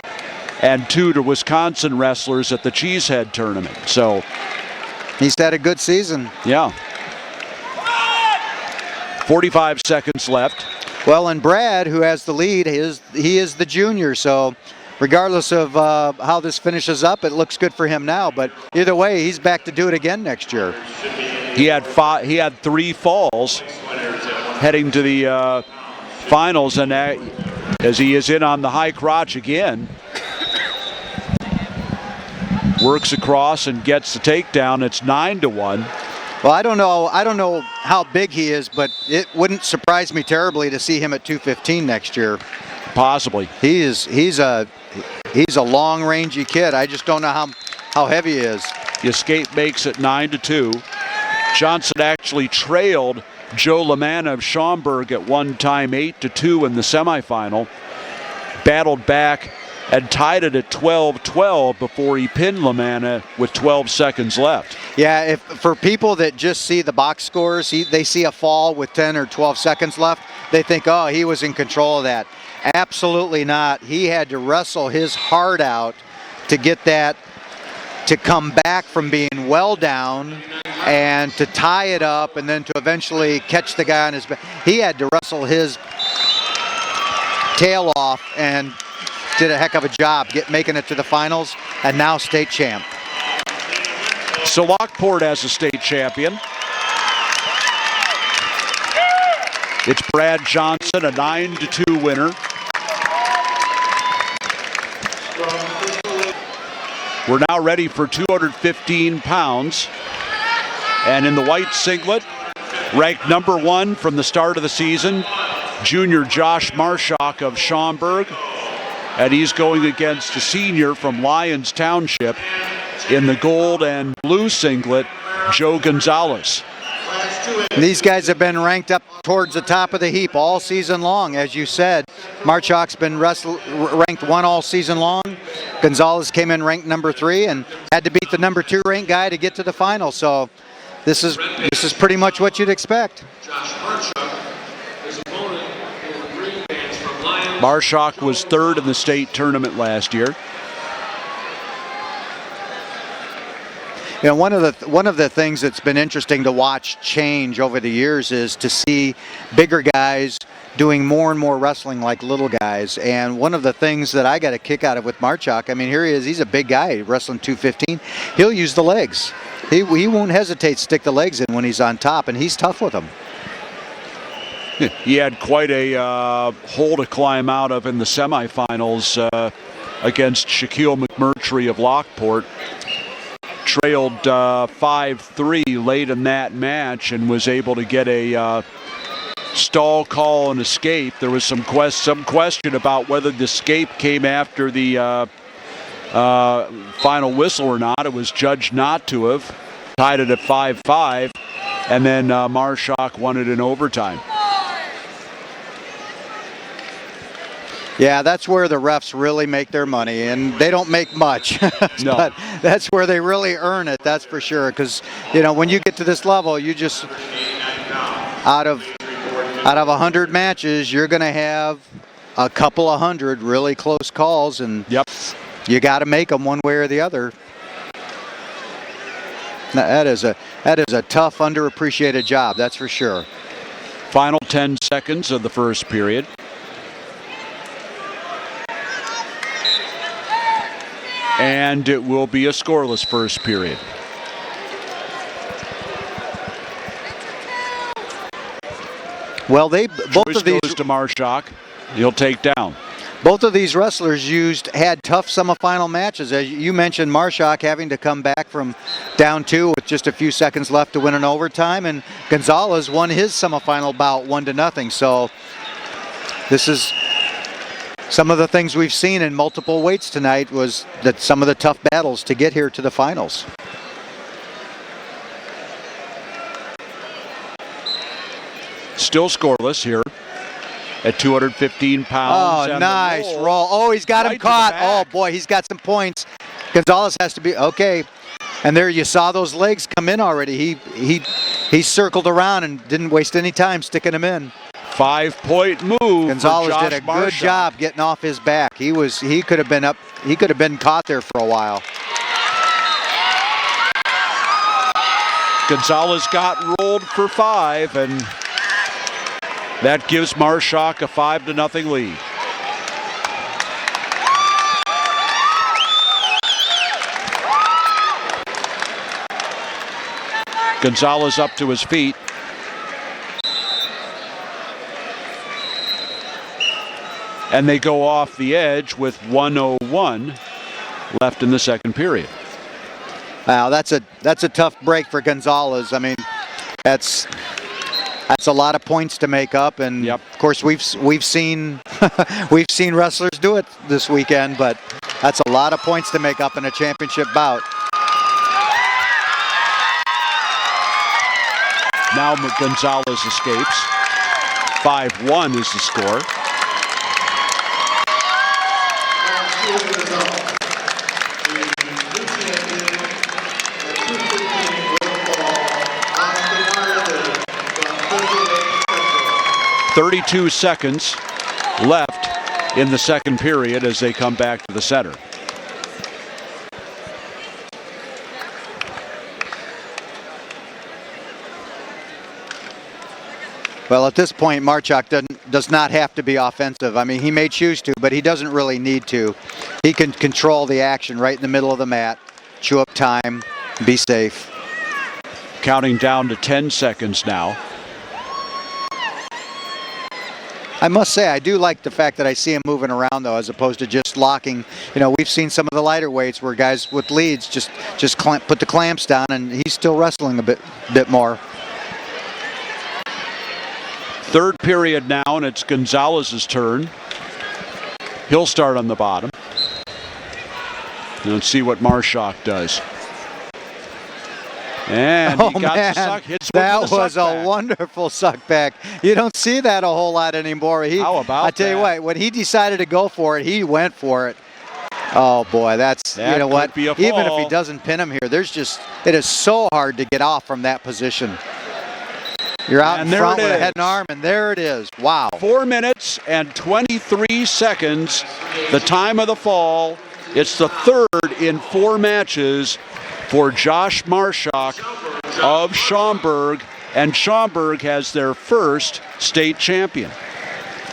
And 2 to Wisconsin wrestlers at the Cheesehead tournament. So he's had a good season. Yeah. 45 seconds left. Well, and Brad, who has the lead, he is the junior. So regardless of how this finishes up, it looks good for him now. But either way, he's back to do it again next year. He had 3 falls heading to the finals, and as he is in on the high crotch again. Works across and gets the takedown. It's 9-1. Well, I don't know how big he is, but it wouldn't surprise me terribly to see him at 215 next year. Possibly. He's a long-rangey kid. I just don't know how heavy he is. The escape makes it 9-2. Johnson actually trailed Joe Lamanna of Schaumburg at one time 8-2 in the semifinal. Battled back and tied it at 12-12 before he pinned Lamanna with 12 seconds left. Yeah, for people that just see the box scores, they see a fall with 10 or 12 seconds left, they think, oh, he was in control of that. Absolutely not. He had to wrestle his heart out to get that, to come back from being well down and to tie it up and then to eventually catch the guy on his back. He had to wrestle his tail off and did a heck of a job making it to the finals, and now state champ. So Lockport has a state champion. It's Brad Johnson, a 9-2 winner. We're now ready for 215 pounds. And in the white singlet, ranked number 1 from the start of the season, junior Josh Marshak of Schaumburg. And he's going against a senior from Lyons Township in the gold and blue singlet, Joe Gonzalez. These guys have been ranked up towards the top of the heap all season long. As you said, Marchak's been ranked 1 all season long. Gonzalez came in ranked number 3 and had to beat the number 2 ranked guy to get to the final. So this is pretty much what you'd expect. Marshak was 3rd in the state tournament last year. You know, one of the things that's been interesting to watch change over the years is to see bigger guys doing more and more wrestling like little guys. And one of the things that I got a kick out of with Marchak, I mean, here he is, he's a big guy wrestling 215. He'll use the legs. He won't hesitate to stick the legs in when he's on top, and he's tough with them. He had quite a hole to climb out of in the semifinals against Shaquille McMurtry of Lockport. Trailed 5-3 late in that match and was able to get a stall call and escape. There was some question about whether the escape came after the final whistle or not. It was judged not to have. Tied it at 5-5, and then Marshak won it in overtime. Yeah, that's where the refs really make their money, and they don't make much. No. But that's where they really earn it, that's for sure. Because, you know, when you get to this level, you just, out of 100 matches, you're going to have a couple of hundred really close calls, and Yep. you got to make them one way or the other. Now, that is a tough, underappreciated job, that's for sure. Final 10 seconds of the first period. And it will be a scoreless first period. Well, both Choice of these goes to Marshak. He'll take down. Both of these wrestlers had tough semifinal matches. As you mentioned, Marshak having to come back from down 2 with just a few seconds left to win an overtime, and Gonzalez won his semifinal bout 1-0. So this is some of the things we've seen in multiple weights tonight, was that some of the tough battles to get here to the finals. Still scoreless here at 215 pounds. Oh, and nice the roll. Oh, he's got right him to the caught. back. Oh, boy, he's got some points. Gonzalez has to be, okay. And there you saw those legs come in already. He circled around and didn't waste any time sticking them in. 5-point move. Gonzalez for did a Josh good Marshak. job getting off his back. He could have been caught there for a while. Gonzalez got rolled for 5, and that gives Marshak a 5-0 lead. Gonzalez up to his feet. And they go off the edge with 1:01 left in the second period. Wow, that's a tough break for Gonzalez. I mean, that's a lot of points to make up, and Yep. of course we've seen we've seen wrestlers do it this weekend, but that's a lot of points to make up in a championship bout. Now Gonzalez escapes. 5-1 is the score. "32 seconds left in the second period as they come back to the center." Well, at this point, Marchuk does not have to be offensive. I mean, he may choose to, but he doesn't really need to. He can control the action right in the middle of the mat, chew up time, be safe. Counting down to 10 seconds now. I must say, I do like the fact that I see him moving around, though, as opposed to just locking. You know, we've seen some of the lighter weights where guys with leads just put the clamps down, and he's still wrestling a bit more. Third period now, and it's Gonzalez's turn. He'll start on the bottom. Let's see what Marshak does. And he got the suck. Hits one that with the was suck a back. wonderful suck back. You don't see that a whole lot anymore. How about I tell you that? what, when he decided to go for it, he went for it. Oh boy, That you know what? could be a Even if fall. he doesn't pin him here, it is so hard to get off from that position. You're out And in there front it with a is. head and arm, and there it is. Wow. 4 minutes and 23 seconds, the time of the fall. It's the third in 4 matches for Josh Marshak of Schaumburg, and Schaumburg has their first state champion.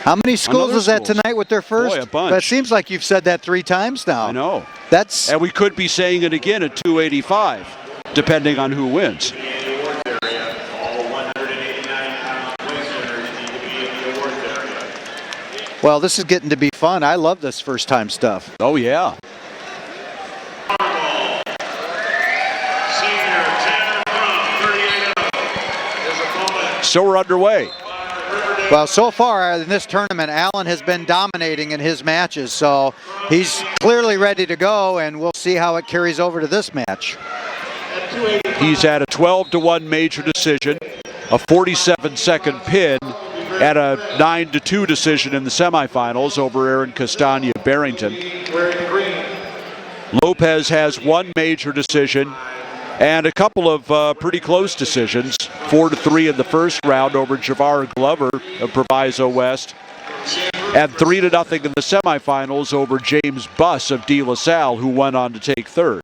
How many schools Another is that schools. tonight with their first? Boy, a bunch. But it seems like you've said that 3 times now. I know. That's And we could be saying it again at 285, depending on who wins. All 189-pound place winners need to be in the awards area. well, this is getting to be fun. I love this first time stuff. Oh, yeah. Senior Tanner Crum, 38-0. His opponent, So we're underway. Well, so far in this tournament, Allen has been dominating in his matches, so he's clearly ready to go, and we'll see how it carries over to this match. He's had a 12-1 major decision, a 47-second pin, and a 9-2 decision in the semifinals over Aaron Castagna of Barrington. Wearing green. Lopez has 1 major decision and a couple of pretty close decisions. 4-3 in the first round over Javar Glover of Proviso West, and 3-0 in the semifinals over James Buss of De La Salle, who went on to take third.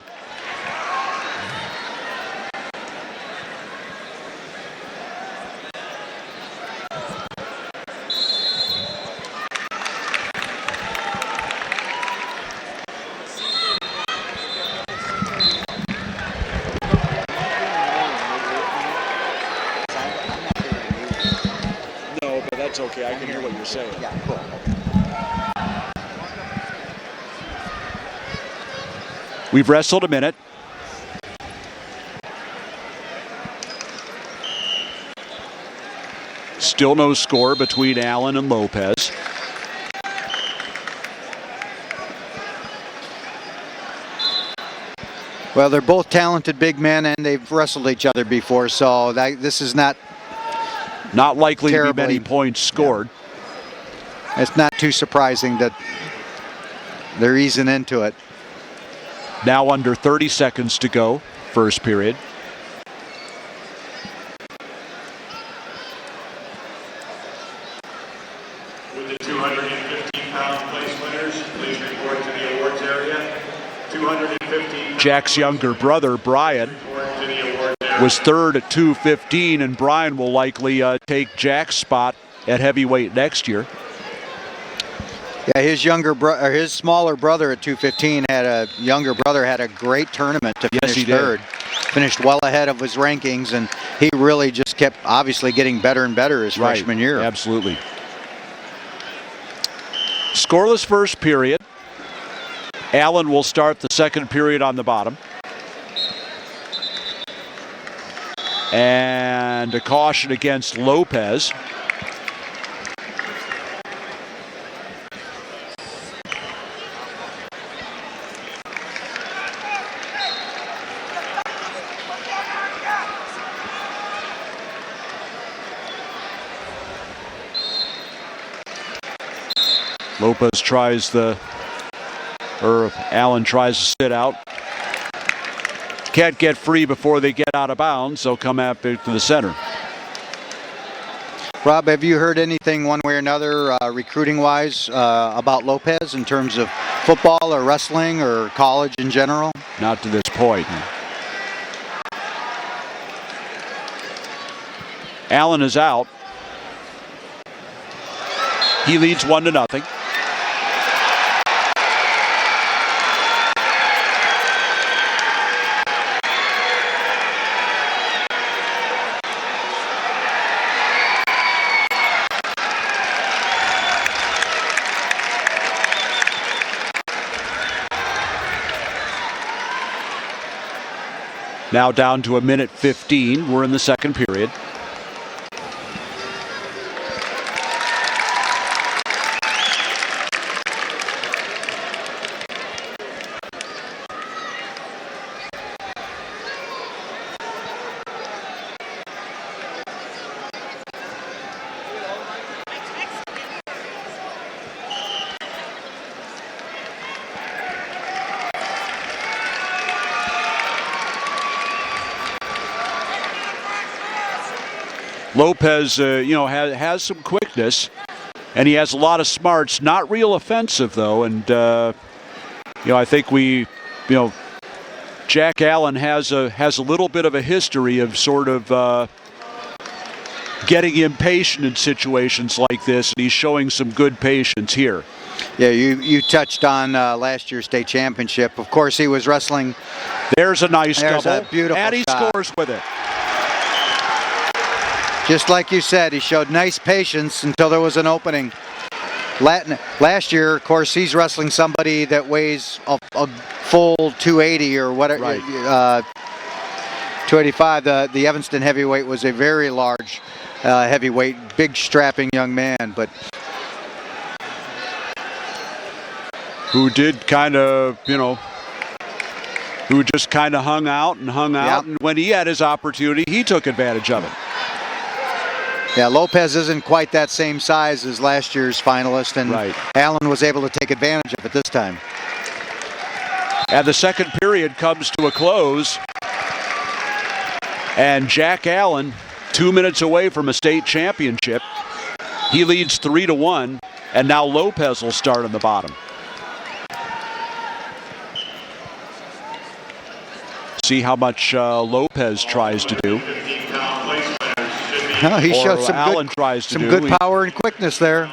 No, but that's okay. I can hear what you're saying. Yeah, cool. We've wrestled a minute. Still no score between Allen and Lopez. Well, they're both talented big men, and they've wrestled each other before, so this is not Not likely to be Terribly. many points scored. it's not too surprising that they're easing into it. Now under 30 seconds to go, first period. with the 215-pound place winners, please report to the awards area. 215 Jack's younger brother, Brian, report to the awards area. was third at 215, and Brian will likely take Jack's spot at heavyweight next year. Yeah, his smaller brother at 215 had a great tournament to Yes, finish he did. third. Finished well ahead of his rankings, and he really just kept obviously getting better and better his freshman year. Absolutely. Scoreless first period. Allen will start the second period on the bottom. And a caution against Lopez. Lopez tries Allen tries to sit out. Can't get free before they get out of bounds. They'll come up to the center. Rob, have you heard anything one way or another recruiting-wise about Lopez in terms of football or wrestling or college in general? Not to this point. Allen is out. He leads 1-0. Now down to 1:15. We're in the second period. Lopez, has some quickness, and he has a lot of smarts. Not real offensive, though, and I think Jack Allen has a little bit of a history of sort of getting impatient in situations like this, and he's showing some good patience here. Yeah, you touched on last year's state championship. Of course, he was wrestling. There's a nice double, a beautiful and he shot. scores with it. Just like you said, he showed nice patience until there was an opening. Last year, of course, he's wrestling somebody that weighs a full 280 or whatever, right. 285. The Evanston heavyweight was a very large heavyweight, big strapping young man, but who did kind of, who just kind of hung out, Yep. and when he had his opportunity, he took advantage of it. Yeah, Lopez isn't quite that same size as last year's finalist, and right. Allen was able to take advantage of it this time. And the second period comes to a close, and Jack Allen, 2 minutes away from a state championship. He leads 3-1, and now Lopez will start on the bottom. See how much Lopez tries to do. No, he showed Allen some tries to good do. power and quickness there.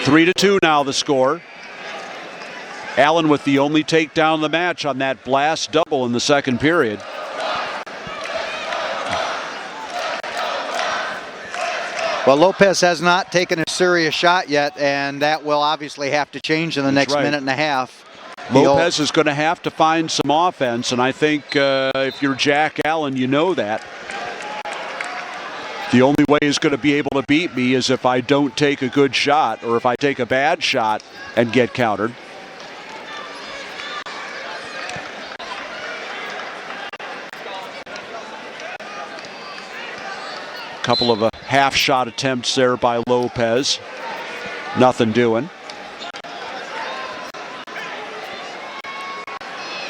3-2 now the score. Allen with the only takedown of the match on that blast double in the second period. Well, Lopez has not taken a serious shot yet, and that will obviously have to change in the next right. minute and a half. Lopez is going to have to find some offense, and I think if you're Jack Allen, you know that. The only way he's going to be able to beat me is if I don't take a good shot, or if I take a bad shot and get countered. A couple of half shot attempts there by Lopez. Nothing doing.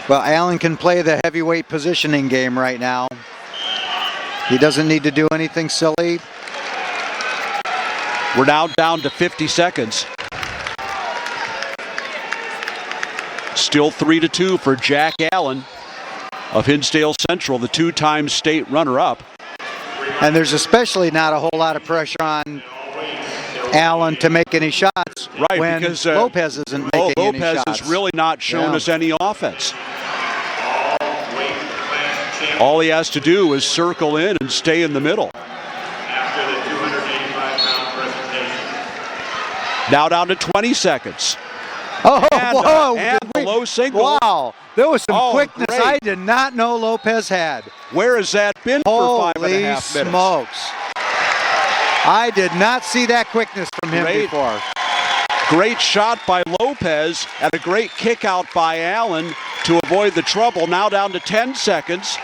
Well, Allen can play the heavyweight positioning game right now. He doesn't need to do anything silly. We're now down to 50 seconds. Still 3-2 for Jack Allen of Hinsdale Central, the two-time state runner-up. And there's especially not a whole lot of pressure on Allen to make any shots, right, when because Lopez isn't making any shots. Lopez has really not shown us any offense. All he has to do is circle in and stay in the middle. After the 285-pound presentation. Now down to 20 seconds. Oh, Whoa, and did the we- low single. Wow, there was some Oh, quickness great. I did not know Lopez had. Where has that been for 5.5 Holy minutes? smokes. I did not see that quickness from him Great. before. Great shot by Lopez and a great kick out by Allen to avoid the trouble. Now down to 10 seconds.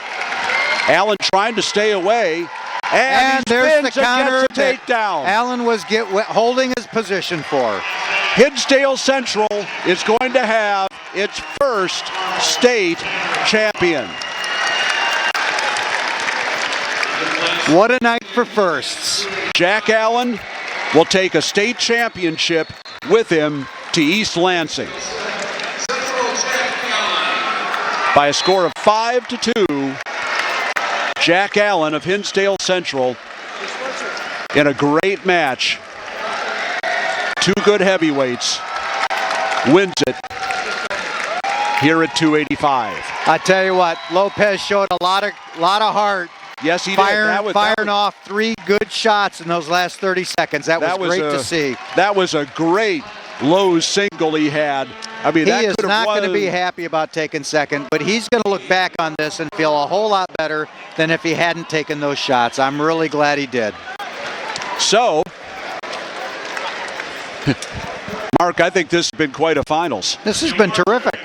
Allen trying to stay away. And he there's the spins and counter gets a that takedown. Allen was holding his position for. Hinsdale Central is going to have its first state champion. What a night for firsts. Jack Allen will take a state championship with him to East Lansing by a score of 5-2. Jack Allen of Hinsdale Central in a great match. Two good heavyweights, wins it here at 285. I tell you what, Lopez showed a lot of heart. Yes, he did. Firing off 3 good shots in those last 30 seconds. That was great to see. That was a great low single he had. I mean, He that is could have not going to won. be happy about taking second, but he's going to look back on this and feel a whole lot better than if he hadn't taken those shots. I'm really glad he did. So, Mark, I think this has been quite a finals. This has been terrific.